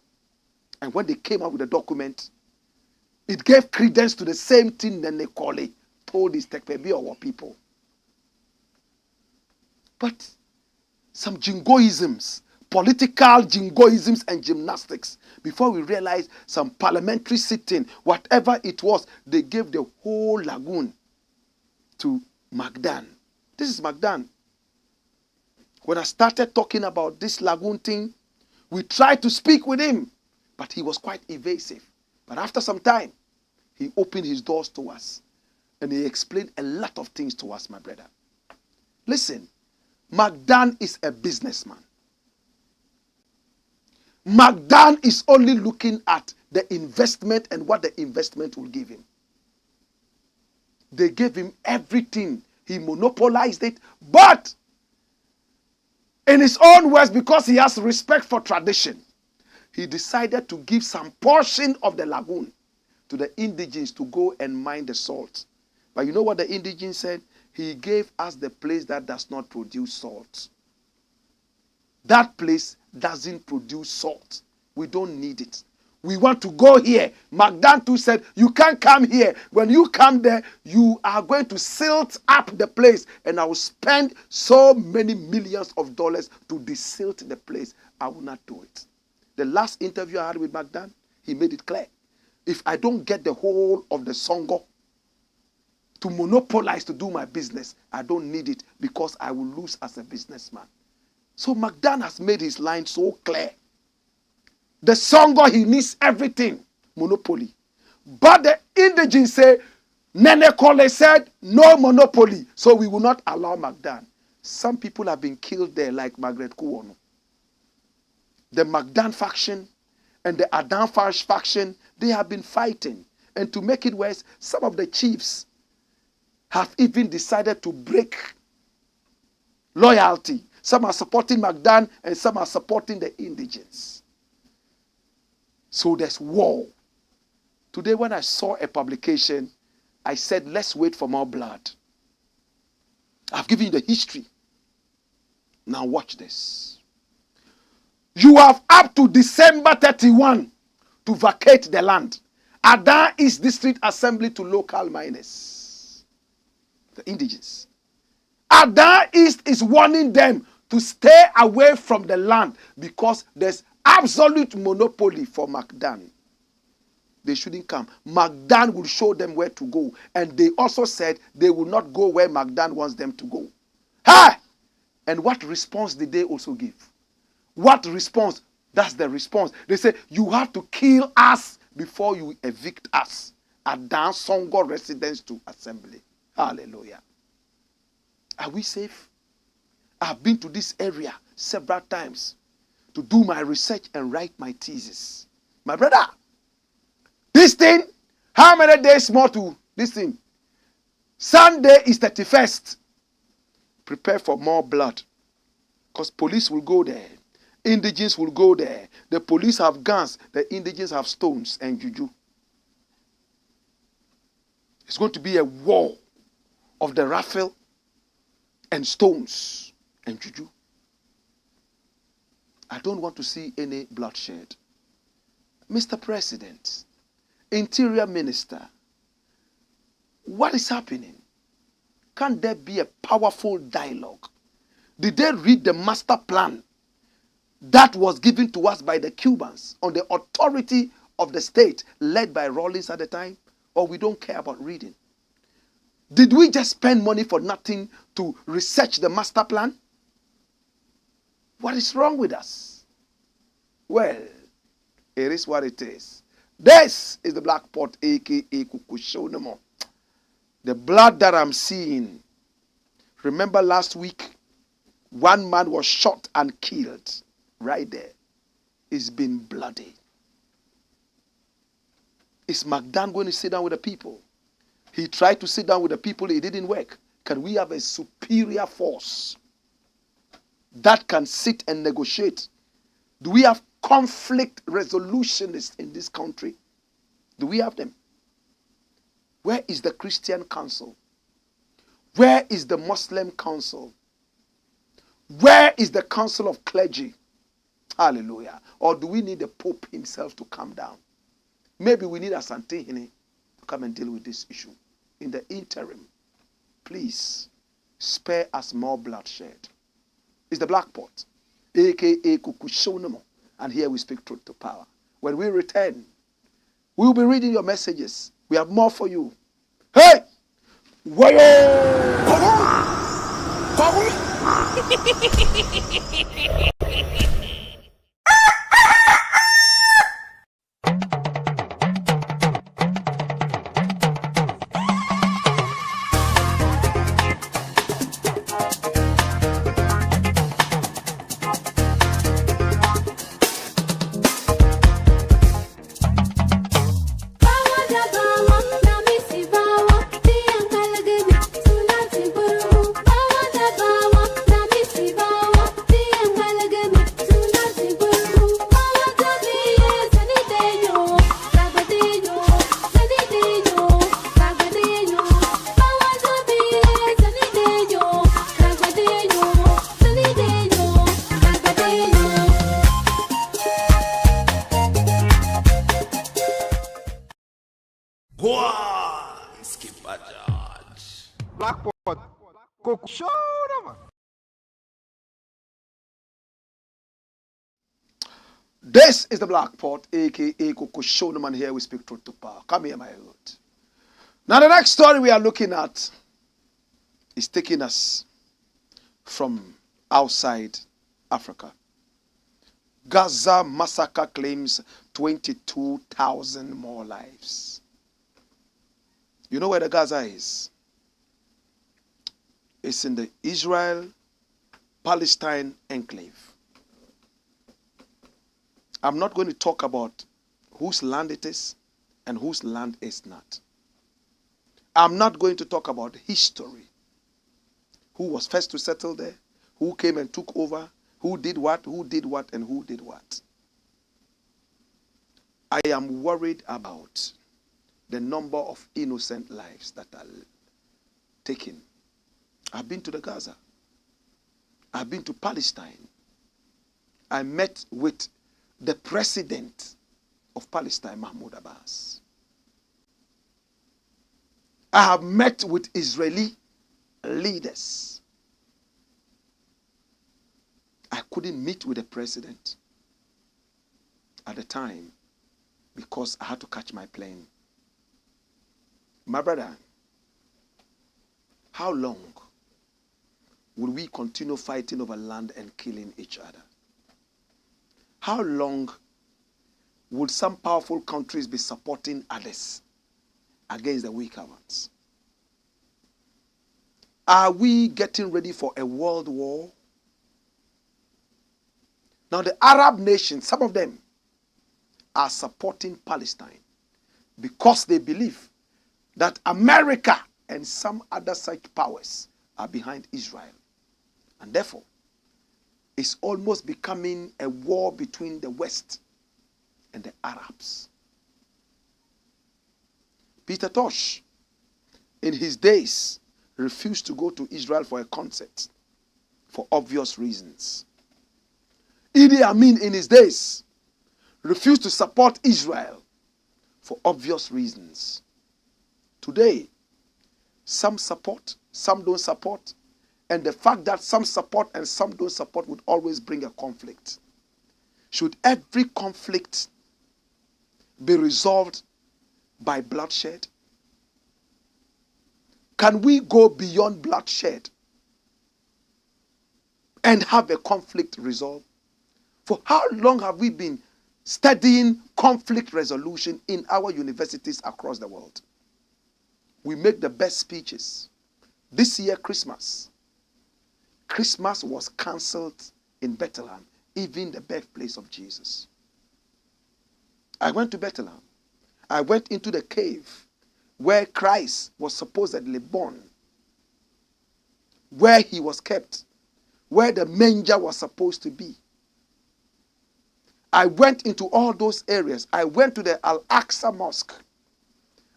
And when they came out with the document, it gave credence to the same thing Nene Kole told his Tekpebi people. But some jingoisms, political jingoisms and gymnastics, before we realize some parliamentary sitting, whatever it was, they gave the whole lagoon to Magdan. This is Magdan. When I started talking about this lagoon thing, we tried to speak with him, but he was quite evasive. But after some time, he opened his doors to us and he explained a lot of things to us, my brother. Listen, Magdan is a businessman. Magdan is only looking at the investment and what the investment will give him. They gave him everything. He monopolized it, but in his own words, because he has respect for tradition, he decided to give some portion of the lagoon to the indigents to go and mine the salt. But you know what the indigents said? He gave us the place that does not produce salt. That place doesn't produce salt. We don't need it. We want to go here. Magdan too said, you can't come here. When you come there, you are going to silt up the place. And I will spend so many millions of dollars to desilt the place. I will not do it. The last interview I had with Magdan, he made it clear. If I don't get the whole of the Songor to monopolize to do my business, I don't need it because I will lose as a businessman. So Magdan has made his line so clear. The Songor, he needs everything, monopoly. But the indigents say, Nene Kole said, no monopoly, so we will not allow MacDan. Some people have been killed there, like Margaret Kuu. The MacDan faction and the Adan faction, they have been fighting. And to make it worse, some of the chiefs have even decided to break loyalty. Some are supporting MacDan and some are supporting the indigents. So there's war. Today when I saw a publication, I said, let's wait for more blood. I've given you the history. Now watch this. You have up to December 31 to vacate the land. Adan East District Assembly to local miners, the indigents. Adan East is warning them to stay away from the land because there's absolute monopoly for MacDan. They shouldn't come. MacDan will show them where to go. And they also said they will not go where MacDan wants them to go. Hey! And what response did they also give? What response? That's the response. They say, you have to kill us before you evict us. Adan Songor residents to assembly. Hallelujah. Are we safe? I've been to this area several times to do my research and write my thesis. My brother, this thing, how many days more to this thing? Sunday is 31st. Prepare for more blood. Because police will go there. Indigents will go there. The police have guns. The indigents have stones and juju. It's going to be a war of the rifle and stones and juju. I don't want to see any bloodshed. Mr. President, Interior Minister, what is happening? Can there be a powerful dialogue? Did they read the master plan that was given to us by the Cubans on the authority of the state led by Rawlings at the time? Or we don't care about reading? Did we just spend money for nothing to research the master plan? What is wrong with us? Well, it is what it is. This is the Black Pot, aka Kukushonamo. The blood that I'm seeing. Remember last week, one man was shot and killed right there. It's been bloody. Is MacDan going to sit down with the people? He tried to sit down with the people, it didn't work. Can we have a superior force that can sit and negotiate? Do we have conflict resolutionists in this country? Do we have them? Where is the Christian Council? Where is the Muslim Council? Where is the Council of Clergy? Hallelujah. Or do we need the Pope himself to come down? Maybe we need Asant to come and deal with this issue. In the interim, please spare us more bloodshed. It's the Black Pot, aka Kukushonamo. And here we speak truth to power. When we return, we will be reading your messages. We have more for you. Hey! Wayo! This is the Black Pot, aka Kukushonam, and here we speak truth to power. Come here, my Lord. Now the next story we are looking at is taking us from outside Africa. Gaza massacre claims 22,000 more lives. You know where the Gaza is? It's in the Israel-Palestine Enclave. I'm not going to talk about whose land it is and whose land is not. I'm not going to talk about history. Who was first to settle there? Who came and took over? Who did what, and who did what? I am worried about the number of innocent lives that are taken. I've been to the Gaza. I've been to Palestine. I met with the president of Palestine, Mahmoud Abbas. I have met with Israeli leaders. I couldn't meet with the president at the time because I had to catch my plane. My brother, how long will we continue fighting over land and killing each other? How long would some powerful countries be supporting others against the weaker ones? Are we getting ready for a world war? Now the Arab nations, some of them, are supporting Palestine because they believe that America and some other such powers are behind Israel. And therefore, it's almost becoming a war between the West and the Arabs. Peter Tosh, in his days, refused to go to Israel for a concert for obvious reasons. Idi Amin, in his days, refused to support Israel for obvious reasons. Today, some support, some don't support, and the fact that some support and some don't support would always bring a conflict. Should every conflict be resolved by bloodshed? Can we go beyond bloodshed and have a conflict resolved? For how long have we been studying conflict resolution in our universities across the world? We make the best speeches. This year, Christmas was cancelled in Bethlehem, even the birthplace of Jesus. I went to Bethlehem. I went into the cave where Christ was supposedly born, where he was kept, where the manger was supposed to be. I went into all those areas. I went to the Al-Aqsa Mosque.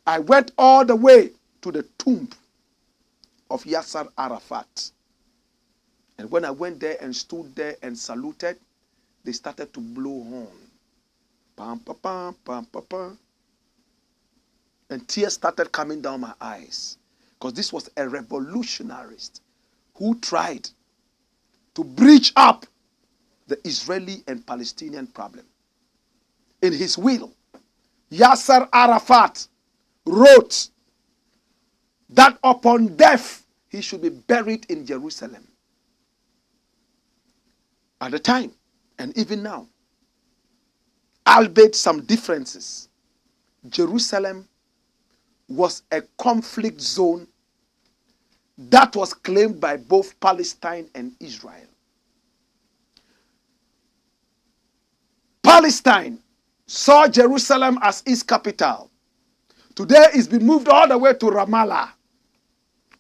I went all the way to the tomb of Yasser Arafat. And when I went there and stood there and saluted, they started to blow horn. Pam, pam, pam, pam, pam, pam. And tears started coming down my eyes. Because this was a revolutionarist who tried to breach up the Israeli and Palestinian problem. In his will, Yasser Arafat wrote that upon death, he should be buried in Jerusalem. At the time, and even now, albeit some differences, Jerusalem was a conflict zone that was claimed by both Palestine and Israel. Palestine saw Jerusalem as its capital. Today it's been moved all the way to Ramallah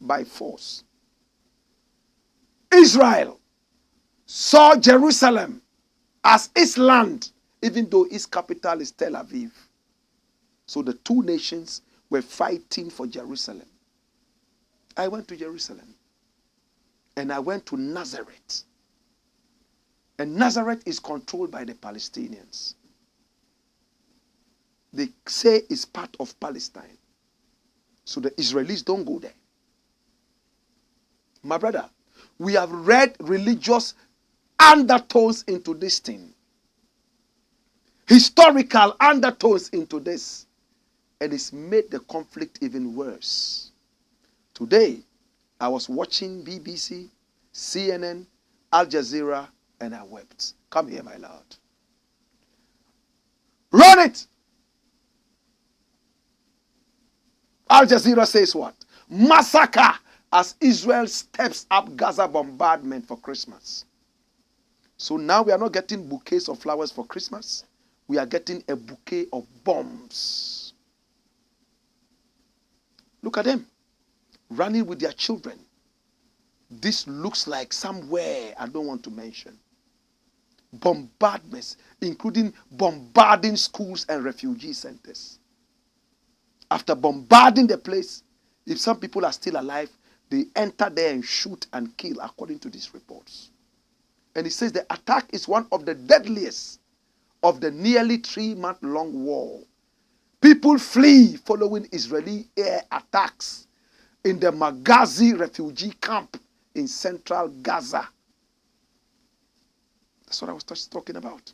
by force. Israel saw Jerusalem as its land, even though its capital is Tel Aviv. So the two nations were fighting for Jerusalem. I went to Jerusalem. And I went to Nazareth. And Nazareth is controlled by the Palestinians. They say it's part of Palestine. So the Israelis don't go there. My brother, we have read religious undertones into this thing. Historical undertones into this. And it's made the conflict even worse. Today, I was watching BBC, CNN, Al Jazeera, and I wept. Come here, my Lord. Run it! Al Jazeera says what? Massacre as Israel steps up Gaza bombardment for Christmas. So now we are not getting bouquets of flowers for Christmas. We are getting a bouquet of bombs. Look at them running with their children. This looks like somewhere I don't want to mention. Bombardments, including bombarding schools and refugee centers. After bombarding the place, if some people are still alive, they enter there and shoot and kill, according to these reports. And he says the attack is one of the deadliest of the nearly 3-month-long war. People flee following Israeli air attacks in the Maghazi refugee camp in central Gaza. That's what I was talking about.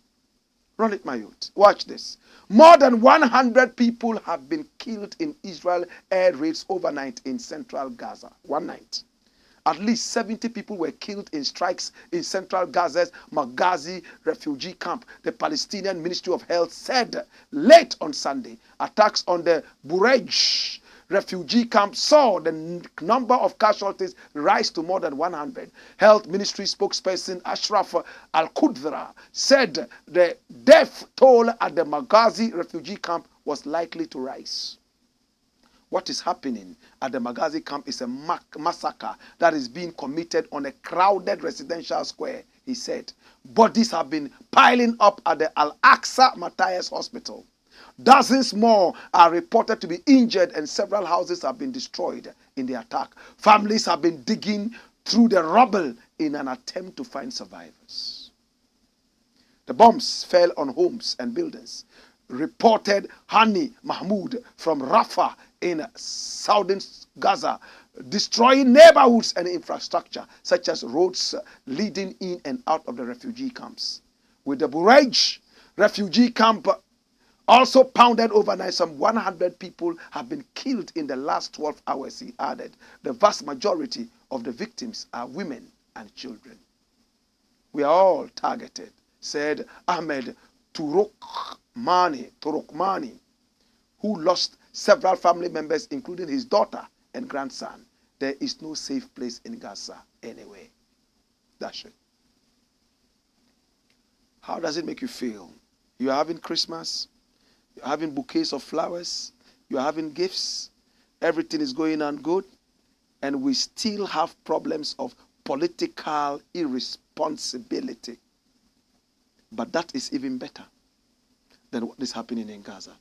Run it, my youth. Watch this. More than 100 people have been killed in Israel air raids overnight in central Gaza. One night. At least 70 people were killed in strikes in central Gaza's Maghazi refugee camp. The Palestinian Ministry of Health said late on Sunday, attacks on the Burej refugee camp saw the number of casualties rise to more than 100. Health Ministry spokesperson Ashraf Al-Qudra said the death toll at the Maghazi refugee camp was likely to rise. What is happening at the Maghazi camp is a massacre that is being committed on a crowded residential square, he said. Bodies have been piling up at the Al-Aqsa Matthias Hospital. Dozens more are reported to be injured and several houses have been destroyed in the attack. Families have been digging through the rubble in an attempt to find survivors. The bombs fell on homes and buildings, reported Hani Mahmoud from Rafah in southern Gaza, destroying neighborhoods and infrastructure such as roads leading in and out of the refugee camps. With the Burej refugee camp also pounded overnight, some 100 people have been killed in the last 12 hours, he added. The vast majority of the victims are women and children. We are all targeted, said Ahmed Turokmani, who lost several family members, including his daughter and grandson. There is no safe place in Gaza anyway. That's it. How does it make you feel? You are having Christmas. You're having bouquets of flowers. You're having gifts. Everything is going on good. And we still have problems of political irresponsibility. But that is even better than what is happening in Gaza.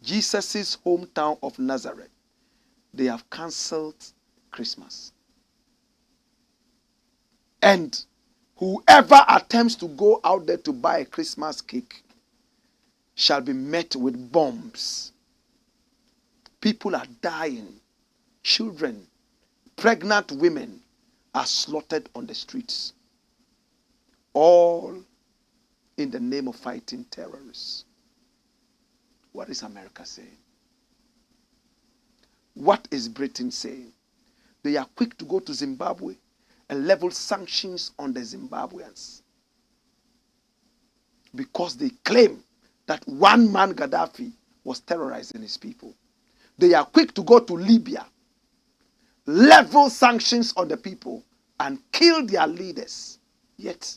Jesus' hometown of Nazareth, they have cancelled Christmas. And whoever attempts to go out there to buy a Christmas cake shall be met with bombs. People are dying. Children, pregnant women are slaughtered on the streets. All in the name of fighting terrorists. What is America saying? What is Britain saying? They are quick to go to Zimbabwe and level sanctions on the Zimbabweans because they claim that one man, Gaddafi, was terrorizing his people. They are quick to go to Libya, level sanctions on the people, and kill their leaders. Yet,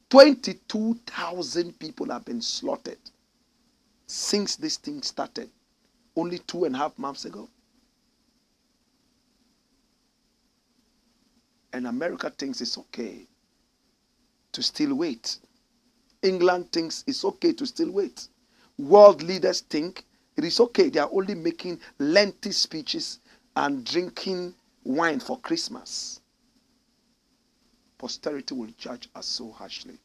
22,000 people have been slaughtered since this thing started, only 2.5 months ago. And America thinks it's okay to still wait. England thinks it's okay to still wait. World leaders think it is okay. They are only making lengthy speeches and drinking wine for Christmas. Posterity will judge us so harshly.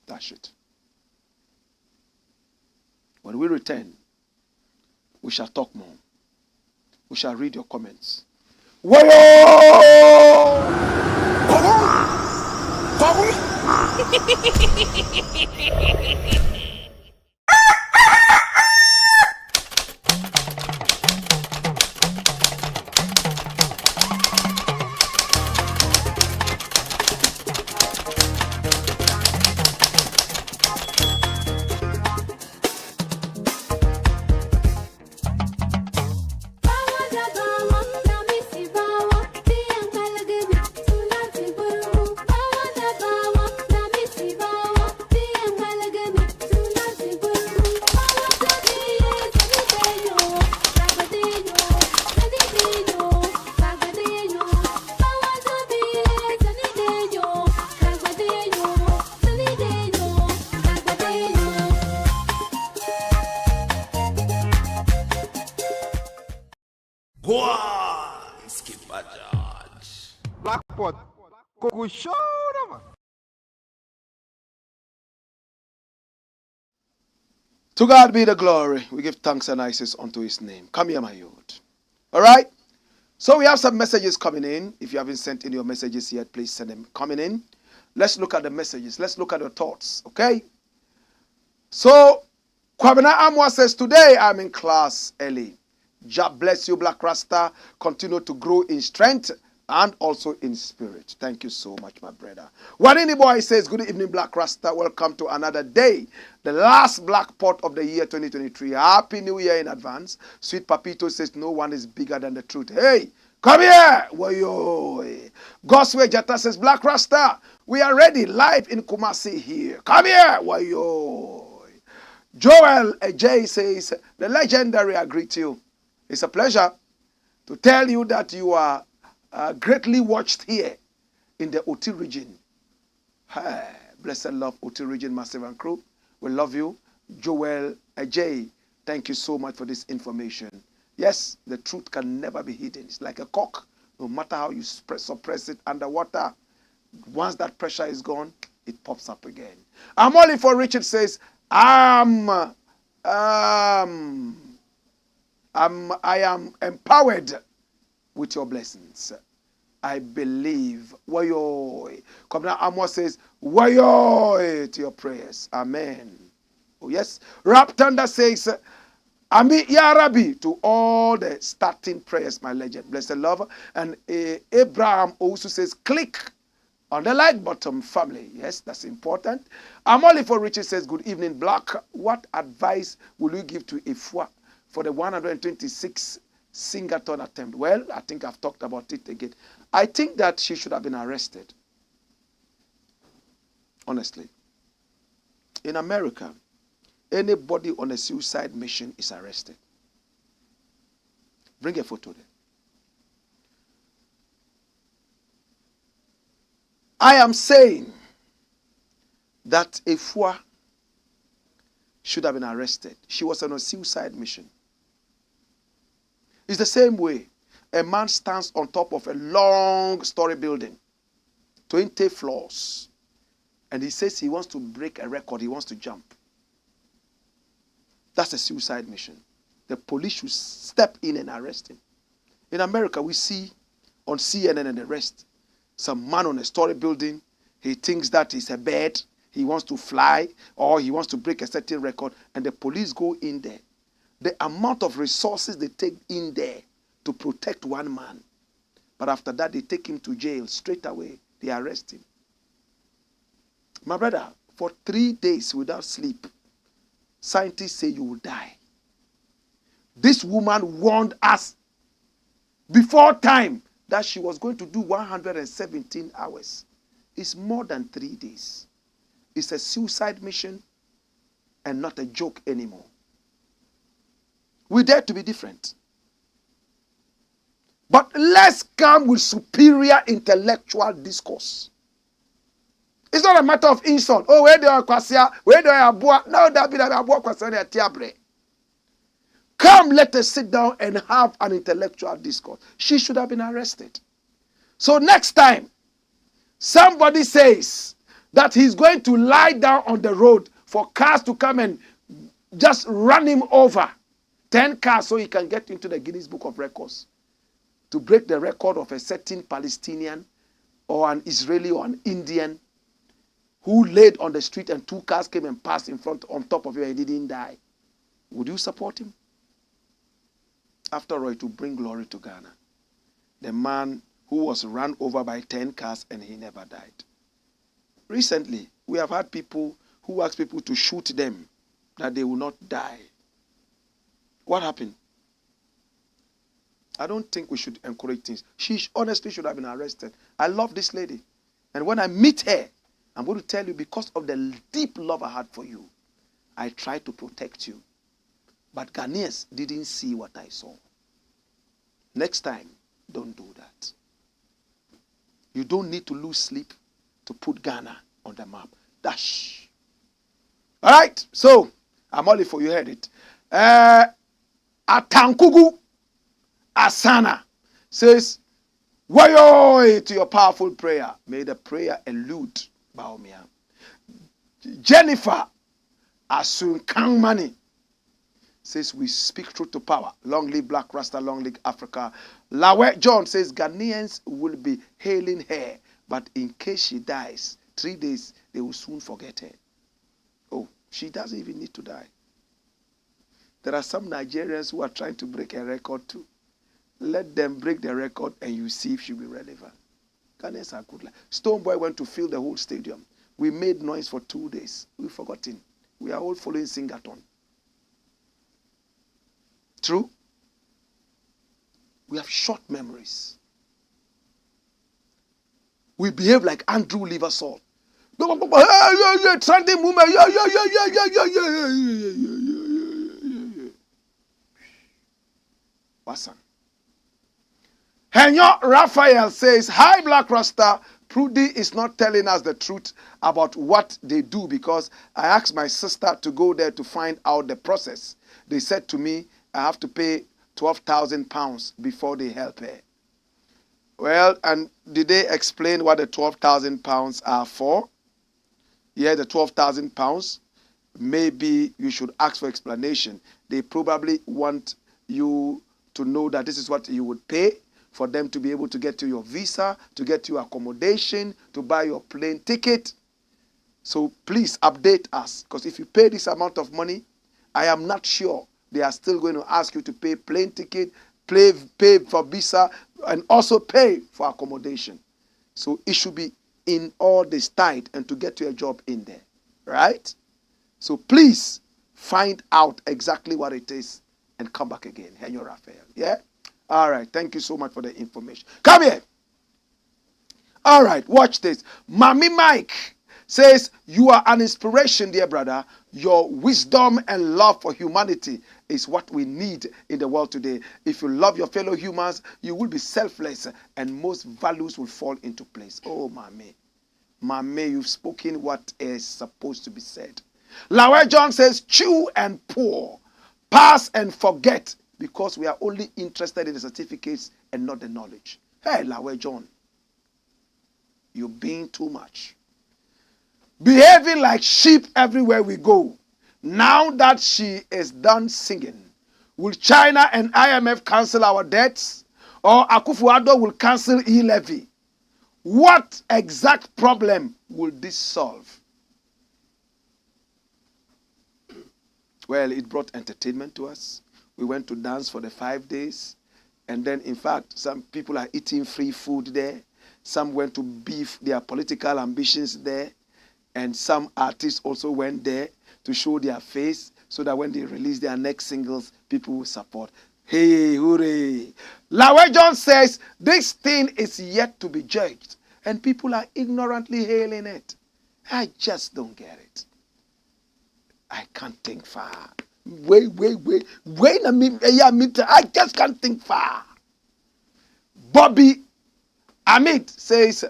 That's it. When we return, we shall talk more. We shall read your comments. Blackport. Go show them. To God be the glory. We give thanks and praises unto his name. Come here, my youth. All right? So we have some messages coming in. If you haven't sent in your messages yet, please send them coming in. Let's look at the messages. Let's look at your thoughts, okay? So, Kwabena Amwa says, today I'm in class early. God bless you, Blakk Rasta. Continue to grow in strength and also in spirit. Thank you so much, my brother. Wanini Boy says, good evening, Blakk Rasta. Welcome to another day. The last black pot of the year 2023. Happy New Year in advance. Sweet Papito says, no one is bigger than the truth. Hey, come here. Wayo. Goswe Jata says, Blakk Rasta, we are ready live in Kumasi here. Come here. Wayo. Joel J says, the legendary, I greet you. It's a pleasure to tell you that you are greatly watched here in the OT region. Hey, blessed love, OT region, massive and crew. We love you. Joel J, thank you so much for this information. Yes, the truth can never be hidden. It's like a cock. No matter how you suppress it underwater, once that pressure is gone, it pops up again. I'm only for Richard says, I am empowered with your blessings. I believe. Wayo. Commander Amos says, Wayo to your prayers. Amen. Oh, yes. Rap Thunder says, Ami Ya Rabbi to all the starting prayers, my legend. Blessed love. And Abraham also says, click on the like button, family. Yes, that's important. Amoli for Richard says, good evening, Blakk. What advice will you give to Afua for the 126 Sing-A-Thon attempt? Well, I think I've talked about it again. I think that she should have been arrested. Honestly. In America, anybody on a suicide mission is arrested. Bring a photo there. I am saying that Afua should have been arrested. She was on a suicide mission. It's the same way a man stands on top of a long-story building, 20 floors, and he says he wants to break a record, he wants to jump. That's a suicide mission. The police should step in and arrest him. In America, we see on CNN and the rest, some man on a story building, he thinks that he's a bird, he wants to fly, or he wants to break a certain record, and the police go in there. The amount of resources they take in there to protect one man. But after that, they take him to jail straight away. They arrest him. My brother, for 3 days without sleep, scientists say you will die. This woman warned us before time that she was going to do 117 hours. It's more than 3 days. It's a suicide mission and not a joke anymore. We dare to be different. But let's come with superior intellectual discourse. It's not a matter of insult. Oh, where do I kwasia? Where do I abua? No, that be that abua kwasia tiabre. Come, let us sit down and have an intellectual discourse. She should have been arrested. So next time, somebody says that he's going to lie down on the road for cars to come and just run him over, 10 cars, so he can get into the Guinness Book of Records, to break the record of a certain Palestinian or an Israeli or an Indian who laid on the street and 2 cars came and passed in front on top of him and he didn't die. Would you support him? After all, it will bring glory to Ghana. The man who was run over by 10 cars and he never died. Recently, we have had people who ask people to shoot them that they will not die. What happened? I don't think we should encourage things. She honestly should have been arrested. I love this lady. And when I meet her, I'm going to tell you, because of the deep love I had for you, I tried to protect you. But Ghanaians didn't see what I saw. Next time, don't do that. You don't need to lose sleep to put Ghana on the map. Dash. All right. So, I'm only for you heard it. Atankugu Asana says, Wayo to your powerful prayer. May the prayer elude Baumia. Jennifer Asunkanmani says we speak truth to power. Long live Black Rasta, long live Africa. Lawe John says Ghanaians will be hailing her, but in case she dies, 3 days, they will soon forget her. Oh, she doesn't even need to die. There are some Nigerians who are trying to break a record too. Let them break the record and you see if she'll be relevant. Ghanaians are good. Stonebwoy went to fill the whole stadium. We made noise for 2 days. We've forgotten. We are all following Sing-A-Thon. True? We have short memories. We behave like Andrew Liversalt. Trending woman. What's on? Henyo Raphael says, hi Black Rasta, Prudy is not telling us the truth about what they do because I asked my sister to go there to find out the process. They said to me, I have to pay £12,000 before they help her. Well, and did they explain what the £12,000 are for? Yeah, the £12,000. Maybe you should ask for explanation. They probably want you to know that this is what you would pay for them to be able to get to your visa, to get you accommodation, to buy your plane ticket. So please update us, because if you pay this amount of money, I am not sure they are still going to ask you to pay plane ticket, pay for visa, and also pay for accommodation. So it should be in all this tight and to get you a job in there, right? So please find out exactly what it is and come back again. Henyo Raphael, yeah? All right, thank you so much for the information. Come here. All right, watch this. Mami Mike says, you are an inspiration, dear brother. Your wisdom and love for humanity is what we need in the world today. If you love your fellow humans, you will be selfless and most values will fall into place. Oh, Mami. Mami, you've spoken what is supposed to be said. Lawe John says, chew and pour, pass and forget, because we are only interested in the certificates and not the knowledge. Hey, Lawe John, you're being too much. Behaving like sheep everywhere we go. Now that she is done singing, will China and IMF cancel our debts? Or Akufo-Addo will cancel e-levy? What exact problem will this solve? Well, it brought entertainment to us. We went to dance for the 5 days. And then, in fact, some people are eating free food there. Some went to beef their political ambitions there. And some artists also went there to show their face so that when they release their next singles, people will support. Hey, hooray. Lawe John says, this thing is yet to be judged. And people are ignorantly hailing it. I just don't get it. I can't think far. Wait a minute. I just can't think far. Bobby Amit says,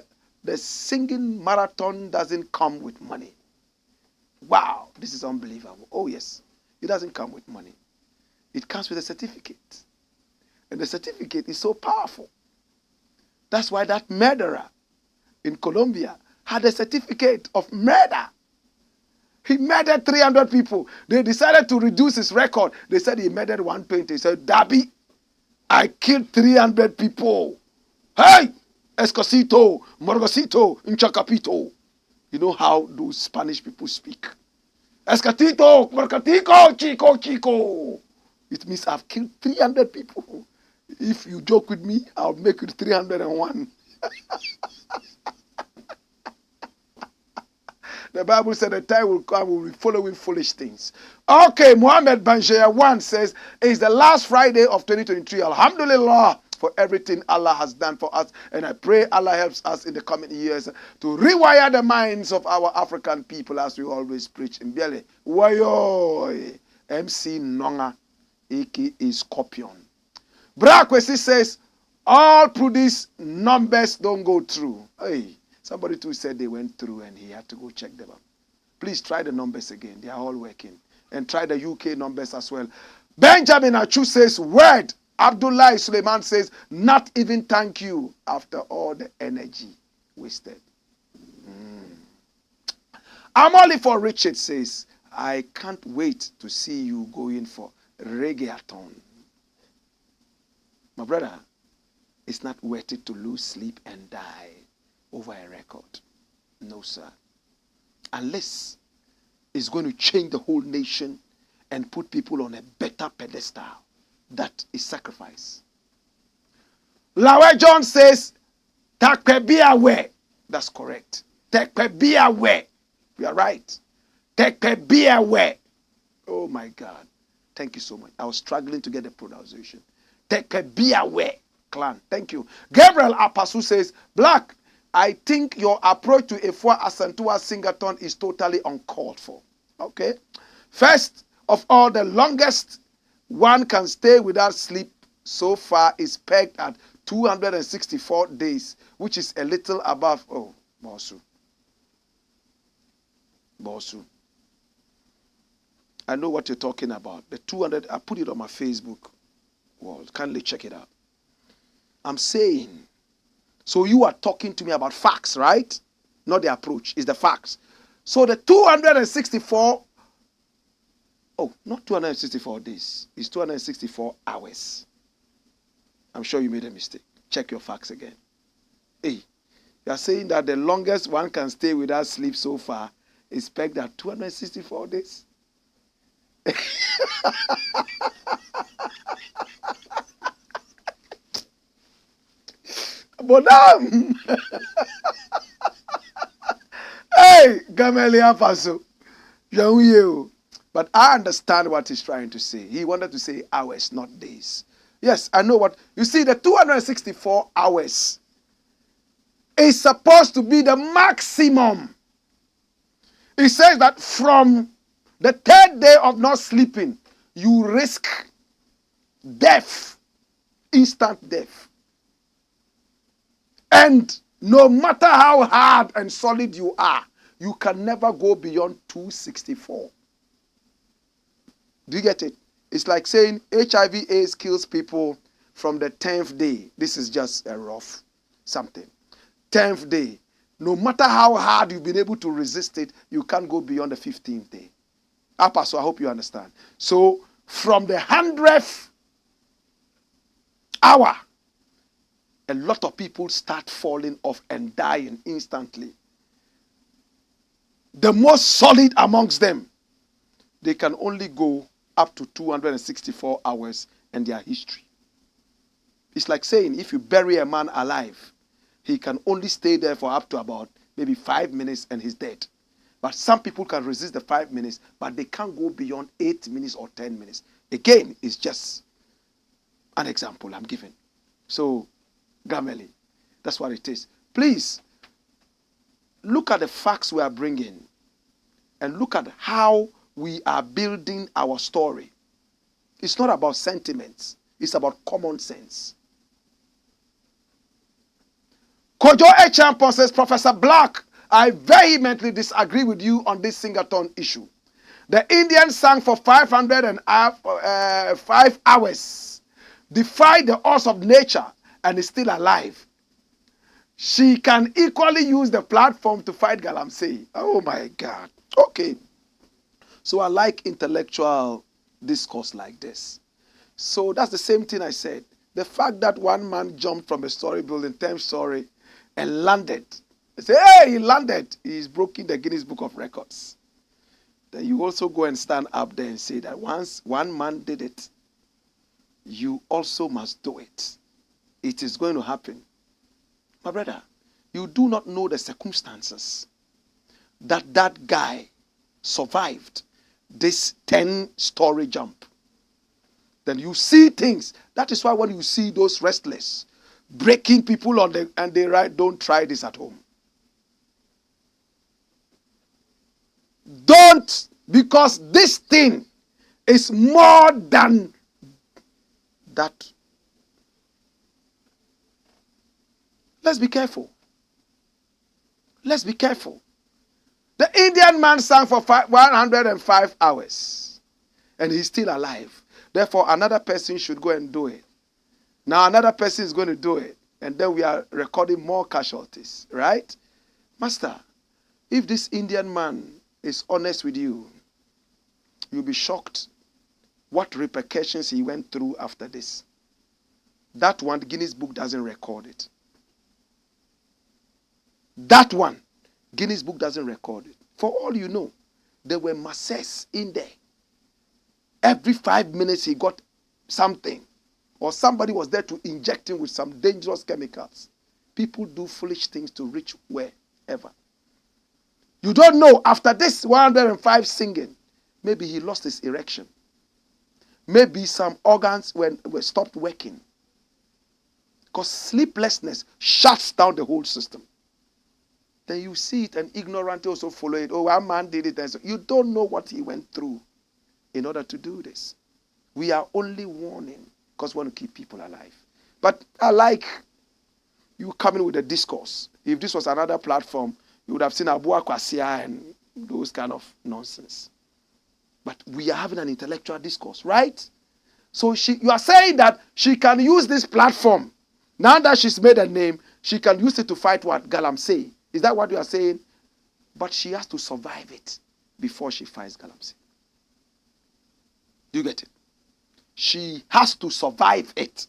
the singing marathon doesn't come with money. Wow, this is unbelievable. Oh yes, it doesn't come with money. It comes with a certificate. And the certificate is so powerful. That's why that murderer in Colombia had a certificate of murder. He murdered 300 people. They decided to reduce his record. They said he murdered 120. He said, Dabi, I killed 300 people. Hey, Escosito, Morgosito, Inchacapito. You know how those Spanish people speak. Escatito, Morcatico, Chico. It means I've killed 300 people. If you joke with me, I'll make it 301. The Bible said the time will come, we'll be following foolish things. Okay, Mohammed Banjaya 1 says, it's the last Friday of 2023. Alhamdulillah for everything Allah has done for us. And I pray Allah helps us in the coming years to rewire the minds of our African people as we always preach in Biele. Wayo, MC Nonga, a.k.a. Scorpion. Brakwesi says, all Prudy's numbers don't go through. Hey. Somebody too said they went through and he had to go check them out. Please try the numbers again. They are all working. And try the UK numbers as well. Benjamin Achu says, word, Abdullah Suleiman says, not even thank you after all the energy wasted. Amoli for Richard says, I can't wait to see you going for Reggae-a-thon. My brother, it's not worth it to lose sleep and die over a record. No, sir. Unless it's going to change the whole nation and put people on a better pedestal. That is sacrifice. Lawe John says, Takpe be aware. That's correct. Takpe be aware. You are right. Takpe be aware. Oh my God. Thank you so much. I was struggling to get the pronunciation. Takpe be aware. Clan. Thank you. Gabriel Apasu says, Blakk, I think your approach to Afua Asantewaa Sing-A-Thon is totally uncalled for. Okay. First of all, the longest one can stay without sleep so far is pegged at 264 days, which is a little above. Oh, Bosu. Bosu. I know what you're talking about. The 200, I put it on my Facebook wall. Kindly check it out. I'm saying, so you are talking to me about facts, right? Not the approach, it's the facts. So the 264, oh, not 264 days, it's 264 hours. I'm sure you made a mistake. Check your facts again. Hey, you are saying that the longest one can stay without sleep so far is pegged at 264 days? Bonam! Hey, Gamelia Faso. But I understand what he's trying to say. He wanted to say hours, not days. Yes, I know what. You see, the 264 hours is supposed to be the maximum. It says that from the third day of not sleeping, you risk death, instant death. And no matter how hard and solid you are, you can never go beyond 264. Do you get it? It's like saying HIV/AIDS kills people from the 10th day. This is just a rough something. 10th day. No matter how hard you've been able to resist it, you can't go beyond the 15th day. So I hope you understand. So from the 100th hour, a lot of people start falling off and dying instantly. The most solid amongst them, they can only go up to 264 hours and their history. It's like saying if you bury a man alive, he can only stay there for up to about maybe 5 minutes and he's dead. But some people can resist the 5 minutes, but they can't go beyond 8 minutes or 10 minutes. Again, it's just an example I'm giving. So, Gameli, that's what it is. Please, look at the facts we are bringing and look at how we are building our story. It's not about sentiments. It's about common sense. Kojo Echampon says, Professor Blakk, I vehemently disagree with you on this Sing-A-Thon issue. The Indian sang for 505 hours, defied the odds of nature, and is still alive. She can equally use the platform to fight Galamsey. Oh my God. Okay. So I like intellectual discourse like this. So that's the same thing I said. The fact that one man jumped from a story building, 10th story, and landed. They say, hey, he landed. He's broken the Guinness Book of Records. Then you also go and stand up there and say that once one man did it, you also must do it. It is going to happen. My brother, you do not know the circumstances that that guy survived this 10-story jump. Then you see things. That is why when you see those wrestlers breaking people on the and they write, don't try this at home. Don't, because this thing is more than that. Let's be careful. Let's be careful. The Indian man sang for 105 hours and he's still alive. Therefore, another person should go and do it. Now another person is going to do it. And then we are recording more casualties, right? Master, if this Indian man is honest with you, you'll be shocked what repercussions he went through after this. That one, Guinness Book doesn't record it. That one, Guinness Book doesn't record it. For all you know, there were masses in there. Every 5 minutes he got something. Or somebody was there to inject him with some dangerous chemicals. People do foolish things to reach wherever. You don't know, after this 105 singing, maybe he lost his erection. Maybe some organs were stopped working. Because sleeplessness shuts down the whole system. Then you see it and ignorantly also follow it. Oh, one man did it. And so you don't know what he went through in order to do this. We are only warning because we want to keep people alive. But I like you coming with a discourse. If this was another platform, you would have seen Afua Asantewaa and those kind of nonsense. But we are having an intellectual discourse, right? So you are saying that she can use this platform. Now that she's made a name, she can use it to fight what? Galamsey. Is that what you are saying? But she has to survive it before she fights Galamsey. Do you get it? She has to survive it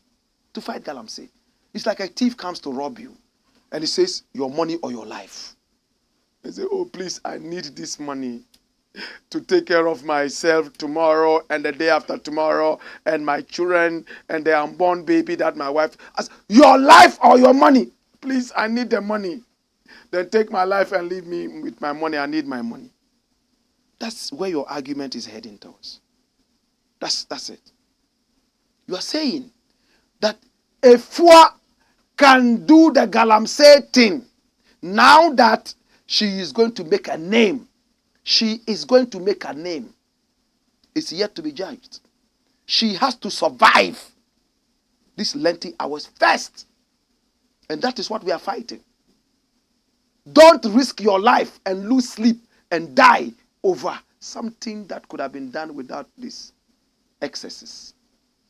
to fight Galamsey. It's like a thief comes to rob you and he says, your money or your life. They say, oh, please, I need this money to take care of myself tomorrow and the day after tomorrow and my children and the unborn baby that my wife has. Your life or your money? Please, I need the money. Then take my life and leave me with my money. I need my money. That's where your argument is heading towards. That's it. You are saying that Afua can do the Galamsey thing now that she is going to make a name. She is going to make a name. It's yet to be judged. She has to survive these lengthy hours first. And that is what we are fighting. Don't risk your life and lose sleep and die over something that could have been done without these excesses.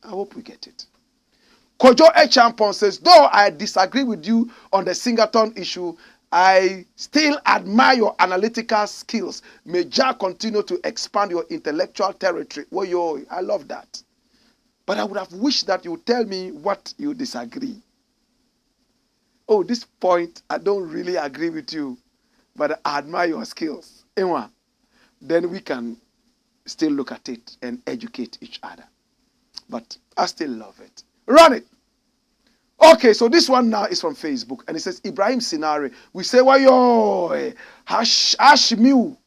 I hope we get it. Kojo Echampon says, though I disagree with you on the Sing-A-Thon issue, I still admire your analytical skills. May Jah continue to expand your intellectual territory. Oh, yo, I love that. But I would have wished that you would tell me what you disagree. Oh, this point, I don't really agree with you, but I admire your skills. Anyway, then we can still look at it and educate each other. But I still love it. Run it. Okay, so this one now is from Facebook, and it says, Ibrahim Sinari. We say, why yo, Hashmiu.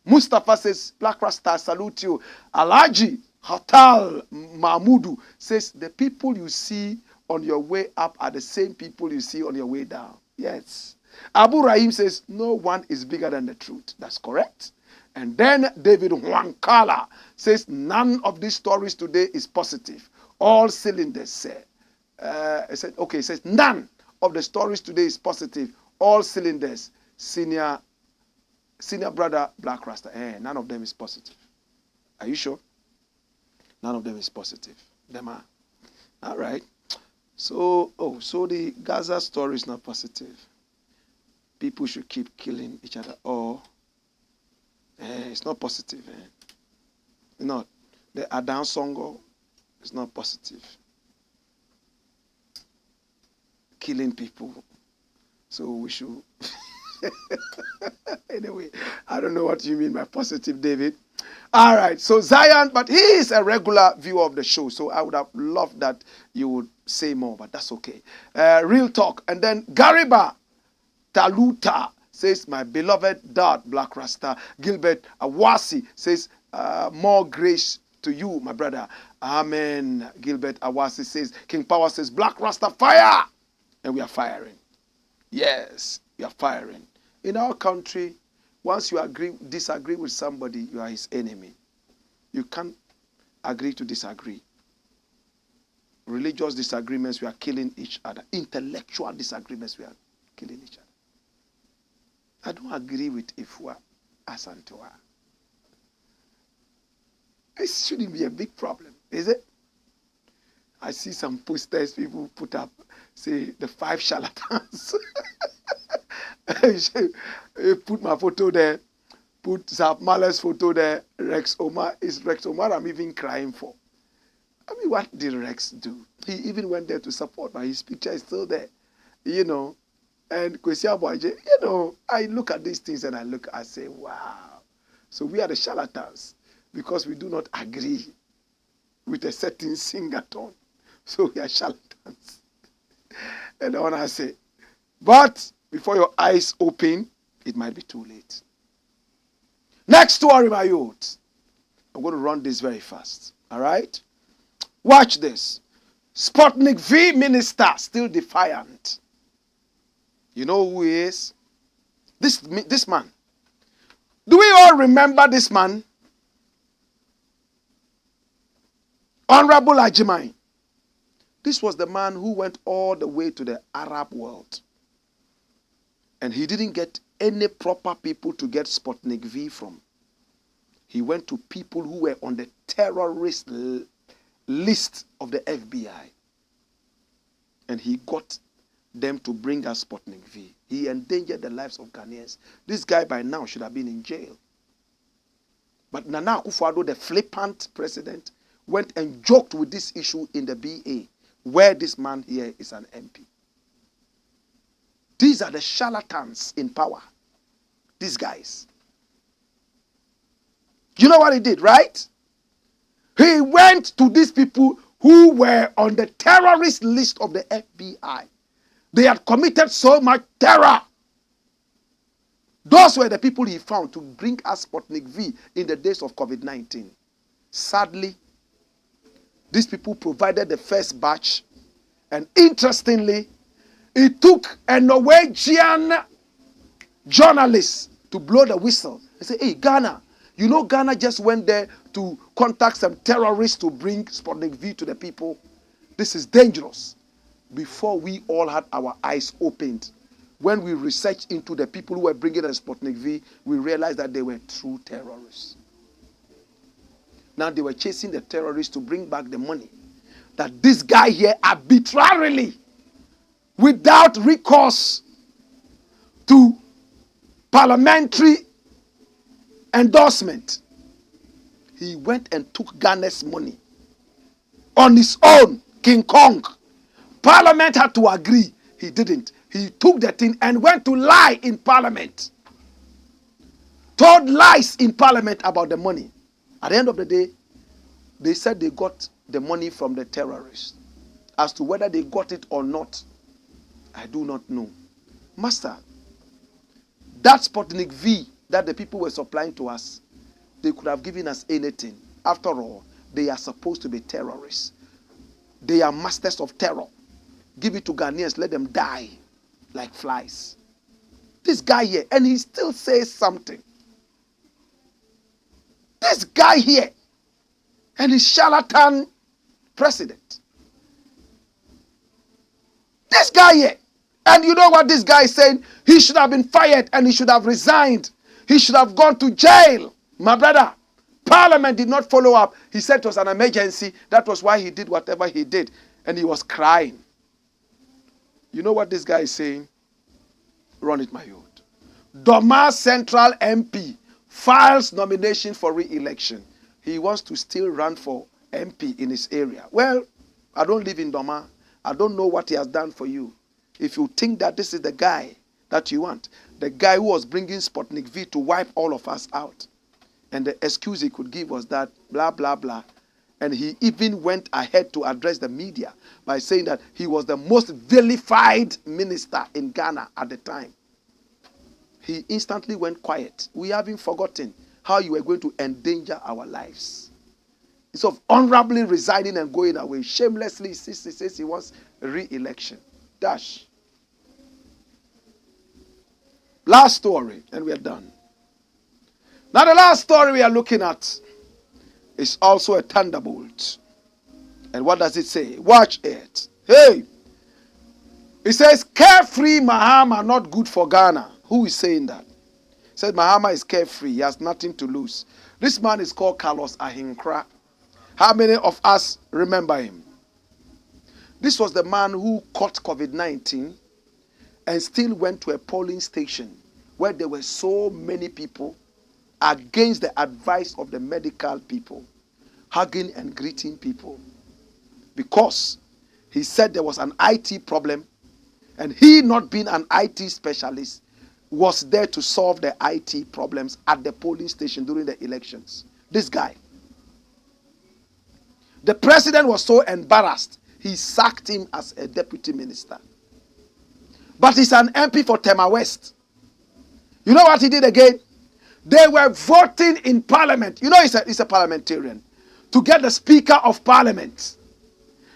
Mustafa says, Blakk Rasta, salute you. Alaji Hatal Mahmudu says, the people you see on your way up are the same people you see on your way down. Yes. Abu Rahim says, no one is bigger than the truth. That's correct. And then David Huankala says, none of these stories today is positive. All cylinders say. It says, none of the stories today is positive. All cylinders. Senior brother Blakk Rasta. None of them is positive. Are you sure? None of them is positive. Them are. All right. So the Gaza story is not positive. People should keep killing each other. Or it's not positive. Not. The Adan Songor is not positive. Killing people. So we should. Anyway, I don't know what you mean by positive, David. All right, so Zion, but he is a regular viewer of the show, so I would have loved that you would say more, but that's okay. Real talk. And then Gariba Taluta says, my beloved dad, Blakk Rasta. Gilbert Awasi says, more grace to you, my brother. Amen. Gilbert Awasi says, King Power says, Blakk Rasta, fire! And we are firing. Yes, we are firing. In our country, once you disagree with somebody, you are his enemy. You can't agree to disagree. Religious disagreements, we are killing each other. Intellectual disagreements, we are killing each other. I don't agree with Afua Asantewaa. It shouldn't be a big problem, is it? I see some posters people put up, say the 5 charlatans. Put my photo there, put Zap Male's photo there. Rex Omar is Rex Omar I'm even crying for. I mean, what did Rex do? He even went there to support, but his picture is still there, you know. And Kwesi Aboaje, you know, I look at these things and I say, wow. So we are the charlatans because we do not agree with a certain Sing-A-Thon. So we are charlatans. And the one I say, but before your eyes open, it might be too late. Next story, my youth. I'm going to run this very fast. All right? Watch this. Sputnik V minister still defiant. You know who he is? This man. Do we all remember this man? Honorable Ajimai. This was the man who went all the way to the Arab world. And he didn't get any proper people to get Sputnik V from. He went to people who were on the terrorist list of the FBI. And he got them to bring us Sputnik V. He endangered the lives of Ghanaians. This guy by now should have been in jail. But Nana Akufo-Addo, the flippant president, went and joked with this issue in the BA, where this man here is an MP. These are the charlatans in power. These guys. You know what he did, right? He went to these people who were on the terrorist list of the FBI. They had committed so much terror. Those were the people he found to bring us Sputnik V in the days of COVID-19. Sadly, these people provided the first batch. And interestingly, it took a Norwegian journalist to blow the whistle. They say, hey, Ghana. You know Ghana just went there to contact some terrorists to bring Sputnik V to the people. This is dangerous. Before we all had our eyes opened, when we researched into the people who were bringing the Sputnik V, we realized that they were true terrorists. Now they were chasing the terrorists to bring back the money that this guy here arbitrarily, without recourse to parliamentary endorsement, he went and took Ghana's money on his own, King Kong. Parliament had to agree. He didn't. He took the thing and went to lie in Parliament. Told lies in Parliament about the money. At the end of the day, they said they got the money from the terrorists. As to whether they got it or not, I do not know. Master, that Sputnik V that the people were supplying to us, they could have given us anything. After all, they are supposed to be terrorists. They are masters of terror. Give it to Ghanaians, let them die like flies. This guy here, and he still says something. This guy here, and his charlatan president. This guy here, and you know what this guy is saying? He should have been fired and he should have resigned. He should have gone to jail. My brother, Parliament did not follow up. He said it was an emergency. That was why he did whatever he did. And he was crying. You know what this guy is saying? Run it, my youth. Doma Central MP files nomination for re-election. He wants to still run for MP in his area. Well, I don't live in Doma. I don't know what he has done for you. If you think that this is the guy that you want, the guy who was bringing Sputnik V to wipe all of us out, and the excuse he could give was that blah, blah, blah. And he even went ahead to address the media by saying that he was the most vilified minister in Ghana at the time. He instantly went quiet. We haven't forgotten how you were going to endanger our lives. Instead of honorably resigning and going away, shamelessly he says he wants re-election. Dash. Last story, and we are done. Now the last story we are looking at is also a thunderbolt. And what does it say? Watch it. Hey! It says, carefree Mahama not good for Ghana. Who is saying that? It says Mahama is carefree. He has nothing to lose. This man is called Carlos Ahinkra. How many of us remember him? This was the man who caught COVID-19 and still went to a polling station where there were so many people against the advice of the medical people, hugging and greeting people, because he said there was an IT problem, and he, not being an IT specialist, was there to solve the IT problems at the polling station during the elections. This guy. The president was so embarrassed, he sacked him as a deputy minister. But he's an MP for Tema West. You know what he did again? They were voting in parliament. You know he's a parliamentarian. To get the speaker of parliament.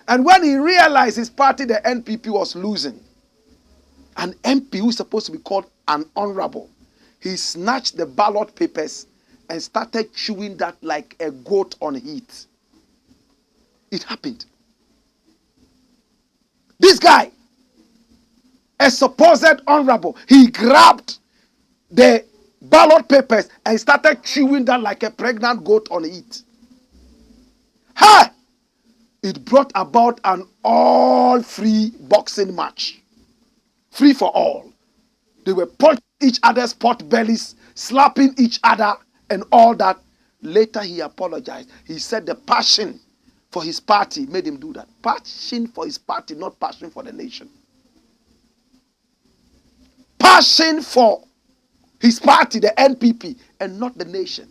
And when he realized his party, the NPP, was losing, an MP who is supposed to be called an honorable, he snatched the ballot papers and started chewing that like a goat on heat. It happened. This guy, a supposed honorable, he grabbed the ballot papers and started chewing that like a pregnant goat on heat. Ha! It brought about an all-free boxing match. Free for all. They were punching each other's pot bellies, slapping each other and all that. Later he apologized. He said the passion for his party made him do that. Passion for his party, not passion for the nation. Passion for his party, the NPP, and not the nation.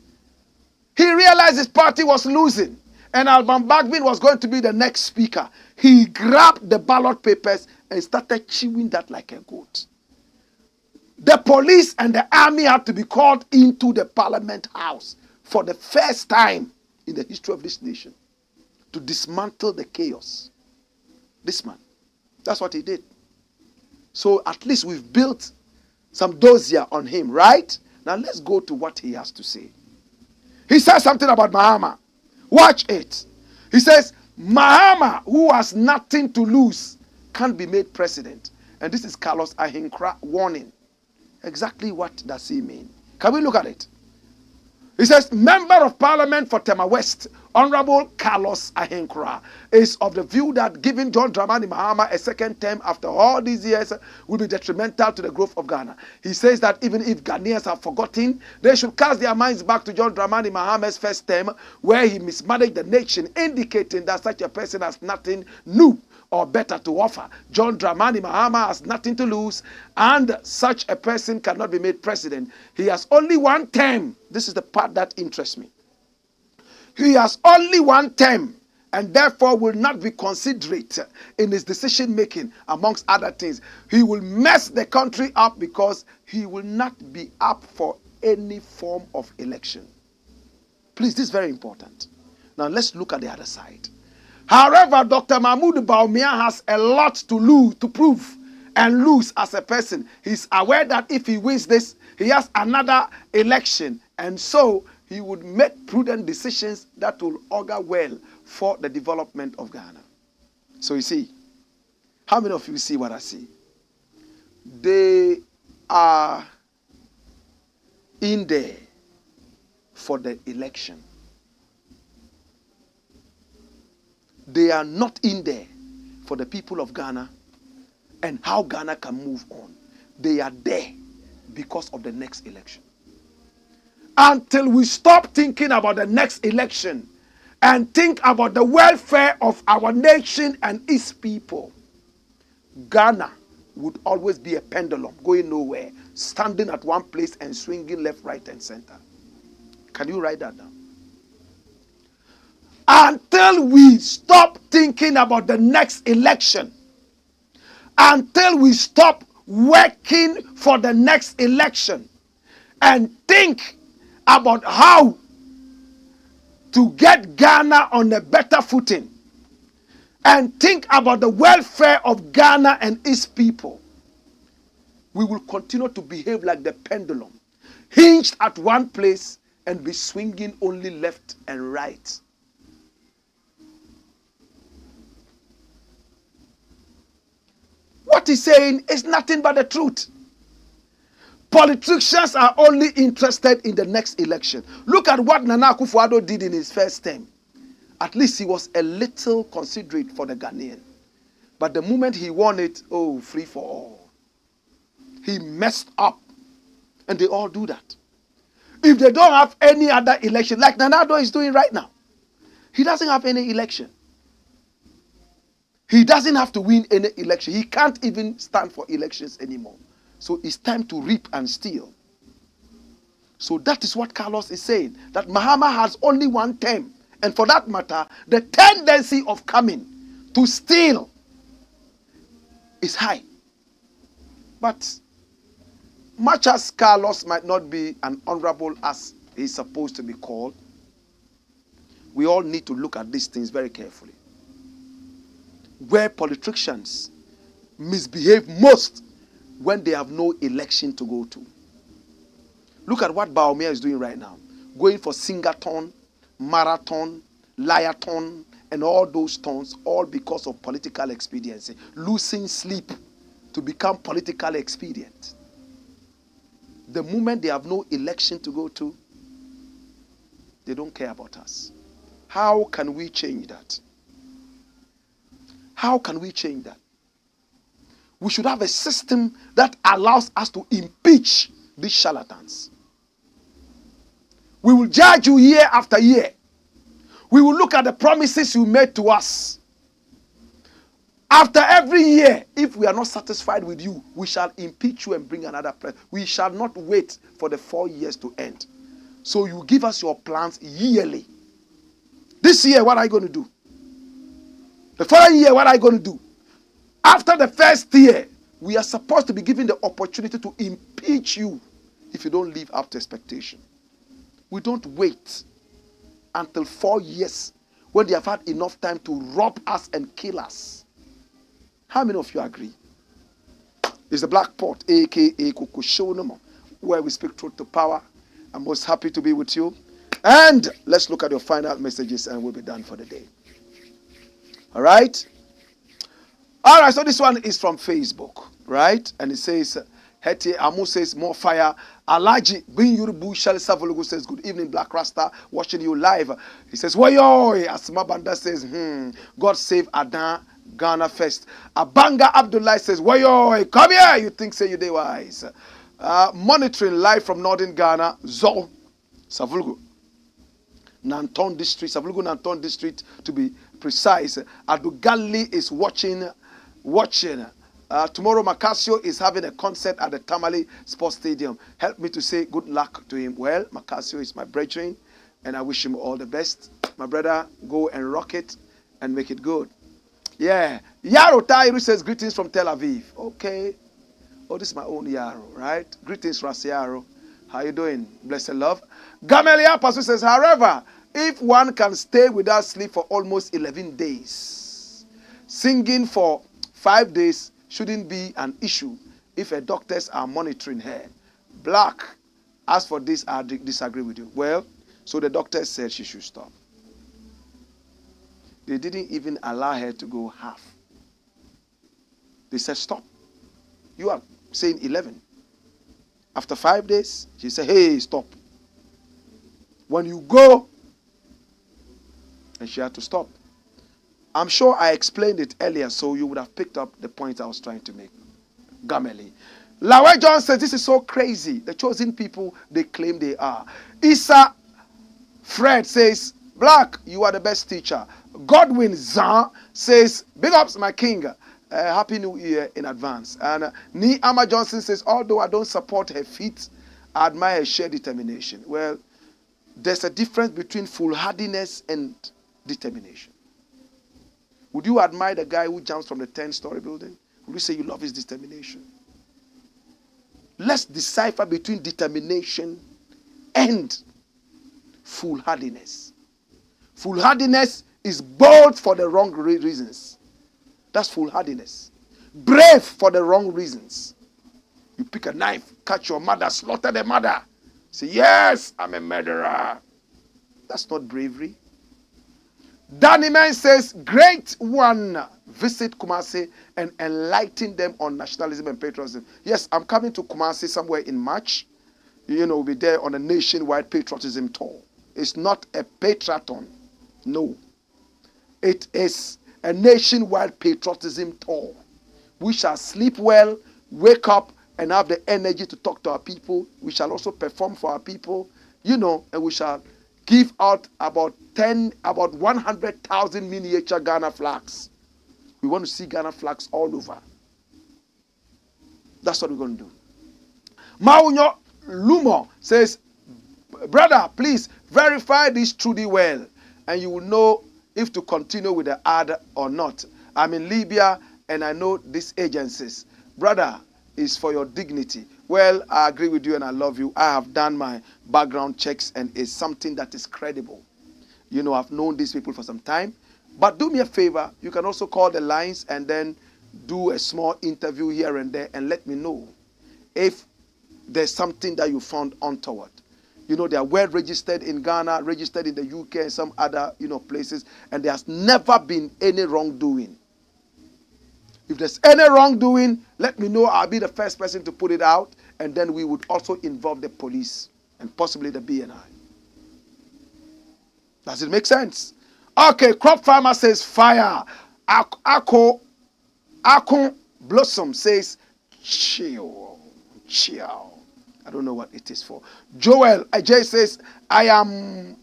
He realized his party was losing, and Alban Bagbin was going to be the next speaker. He grabbed the ballot papers and started chewing that like a goat. The police and the army had to be called into the parliament house for the first time in the history of this nation to dismantle the chaos. This man, that's what he did. So at least we've built some dossier on him, right? Now let's go to what he has to say. He says something about Mahama. Watch it. He says, Mahama, who has nothing to lose, can't be made president. And this is Carlos Ahinkra warning. Exactly what does he mean? Can we look at it? He says, Member of Parliament for Tema West, Honorable Carlos Ahinkra, is of the view that giving John Dramani Mahama a second term after all these years will be detrimental to the growth of Ghana. He says that even if Ghanaians have forgotten, they should cast their minds back to John Dramani Mahama's first term, where he mismanaged the nation, indicating that such a person has nothing new or better to offer. John Dramani Mahama has nothing to lose, and such a person cannot be made president. He has only one term. This is the part that interests me. He has only one term, and therefore will not be considerate in his decision making, amongst other things. He will mess the country up because he will not be up for any form of election. Please, this is very important. Now let's look at the other side. However, Dr. Mahmoud Bawumia has a lot to lose, to prove and lose as a person. He's aware that if he wins this, he has another election, and so he would make prudent decisions that will augur well for the development of Ghana. So you see, how many of you see what I see? They are in there for the election. They are not in there for the people of Ghana and how Ghana can move on. They are there because of the next election. Until we stop thinking about the next election and think about the welfare of our nation and its people, Ghana would always be a pendulum going nowhere, standing at one place and swinging left, right, and center. Can you write that down? Until we stop thinking about the next election, until we stop working for the next election and think about how to get Ghana on a better footing and think about the welfare of Ghana and its people, we will continue to behave like the pendulum, hinged at one place and be swinging only left and right. What he's saying is nothing but the truth. Politicians are only interested in the next election. Look at what Nana Akufo-Addo did in his first term. At least he was a little considerate for the Ghanaian. But the moment he won it, oh, free for all. He messed up. And they all do that. If they don't have any other election, like Nana Addo is doing right now, he doesn't have any election. He doesn't have to win any election. He can't even stand for elections anymore. So it's time to reap and steal. So that is what Carlos is saying, that Mahama has only one term. And for that matter, the tendency of coming to steal is high. But much as Carlos might not be an honorable as he's supposed to be called, we all need to look at these things very carefully. Where politicians misbehave most when they have no election to go to. Look at what Baumia is doing right now. Going for Sing-A-Thon, marathon, liathon, and all those tons, all because of political expediency. Losing sleep to become politically expedient. The moment they have no election to go to, they don't care about us. How can we change that? How can we change that? We should have a system that allows us to impeach these charlatans. We will judge you year after year. We will look at the promises you made to us. After every year, if we are not satisfied with you, we shall impeach you and bring another president. We shall not wait for the 4 years to end. So you give us your plans yearly. This year, what are you going to do? The following year, what are you going to do? After the first year, we are supposed to be given the opportunity to impeach you if you don't live up to expectation. We don't wait until 4 years when they have had enough time to rob us and kill us. How many of you agree? It's the Black Pot, aka Kukushonomo, where we speak truth to power. I'm most happy to be with you. And let's look at your final messages and we'll be done for the day. All right? All right, so this one is from Facebook, right? And it says, Heti Amu says, more fire. Alaji Bin Yurubu Shali Savulugu says, good evening, Black Rasta, watching you live. He says, Wayo, Asma Banda says, God save Adan, Ghana first. Abanga Abdullah says, Wayo, come here, you think say you day wise. Monitoring live from northern Ghana, Zo, Savulugu. Nanton district, Savulugu Nanton district to be precise. Adugali is watching. Tomorrow Macasio is having a concert at the Tamale Sports Stadium. Help me to say good luck to him. Well, Macasio is my brethren and I wish him all the best. My brother, go and rock it and make it good. Yeah. Yaro Tairu says greetings from Tel Aviv. Okay. Oh, this is my own Yaro, right? Greetings, Rasiaro. How you doing? Blessed love. Gamelia Pasu says, however, if one can stay without sleep for almost 11 days, singing for 5 days shouldn't be an issue if a doctors are monitoring her. Blakk, as for this, I disagree with you. Well, so the doctor said she should stop. They didn't even allow her to go half. They said, stop. You are saying 11. After 5 days, she said, hey, stop. When you go, and she had to stop. I'm sure I explained it earlier, so you would have picked up the point I was trying to make. Gameli. Lawe John says, this is so crazy. The chosen people, they claim they are. Issa Fred says, Blakk, you are the best teacher. Godwin Zan says, big ups, my king. Happy New Year in advance. And Ni Ama Johnson says, although I don't support her feat, I admire her sheer determination. Well, there's a difference between foolhardiness and determination. Would you admire the guy who jumps from the 10-story building? Would you say you love his determination? Let's decipher between determination and foolhardiness. Foolhardiness is bold for the wrong reasons. That's foolhardiness. Brave for the wrong reasons. You pick a knife, catch your mother, slaughter the mother. Say, yes, I'm a murderer. That's not bravery. Danny Man says, great one. Visit Kumasi and enlighten them on nationalism and patriotism. Yes, I'm coming to Kumasi somewhere in March. We'll be there on a nationwide patriotism tour. It's not a patrioton. No. It is a nationwide patriotism tour. We shall sleep well, wake up, and have the energy to talk to our people. We shall also perform for our people, and we shall give out about 100,000 miniature Ghana flags. We want to see Ghana flags all over. That's what we're going to do. Maunyo Lumo says, brother, please verify this truly well, and you will know if to continue with the ad or not. I'm in Libya, and I know these agencies. Brother, it's for your dignity. Well, I agree with you, and I love you. I have done my background checks, and it's something that is credible. I've known these people for some time. But do me a favor. You can also call the lines and then do a small interview here and there and let me know if there's something that you found untoward. They are well registered in Ghana, registered in the UK and some other, places, and there has never been any wrongdoing. If there's any wrongdoing, let me know. I'll be the first person to put it out, and then we would also involve the police and possibly the BNI. Does it make sense? Okay, Crop Farmer says fire. Ako Blossom says chill. I don't know what it is for. Joel Ajay says, I am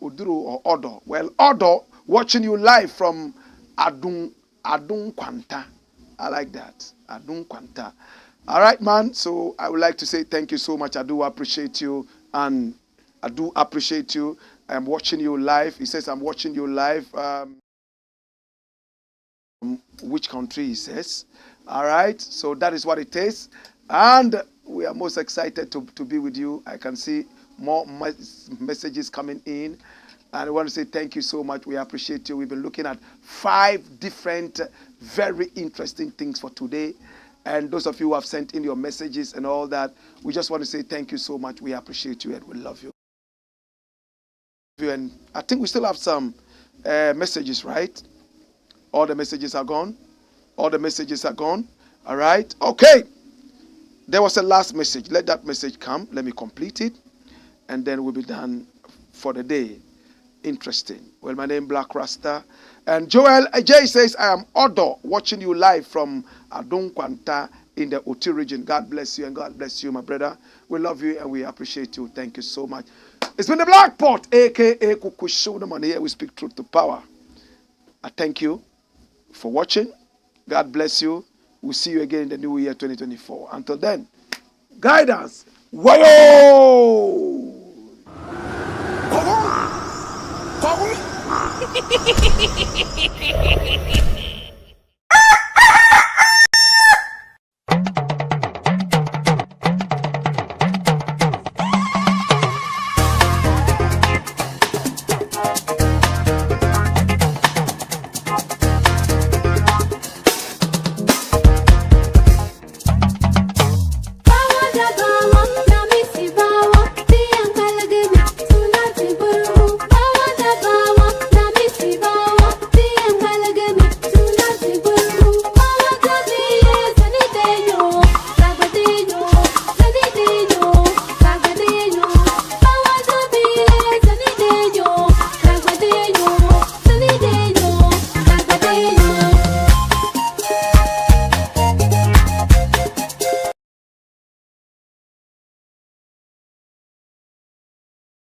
Uduru or Odo. Well, Odo, watching you live from Adun Kwanta. I like that. Adun Kwanta. All right, man. So I would like to say thank you so much. I do appreciate you. And I do appreciate you. I'm watching you live. He says, I'm watching you live. Which country, he says. All right. So that is what it is. And we are most excited to be with you. I can see more messages coming in. And I want to say thank you so much. We appreciate you. We've been looking at 5 different, very interesting things for today. And those of you who have sent in your messages and all that, we just want to say thank you so much. We appreciate you and we love you. And I think we still have some messages, right? All the messages are gone. All the messages are gone. All right. Okay. There was a last message. Let that message come. Let me complete it. And then we'll be done for the day. Interesting. Well, my name is Blakk Rasta. And Joel Ajay says, I am Odo, watching you live from Adun Kwanta in the Oti region. God bless you and God bless you, my brother. We love you and we appreciate you. Thank you so much. It's been the Blakk Pot, a.k.a. Kukushow. Here we speak truth to power. I thank you for watching. God bless you. We'll see you again in the new year 2024. Until then, guidance. Wayo!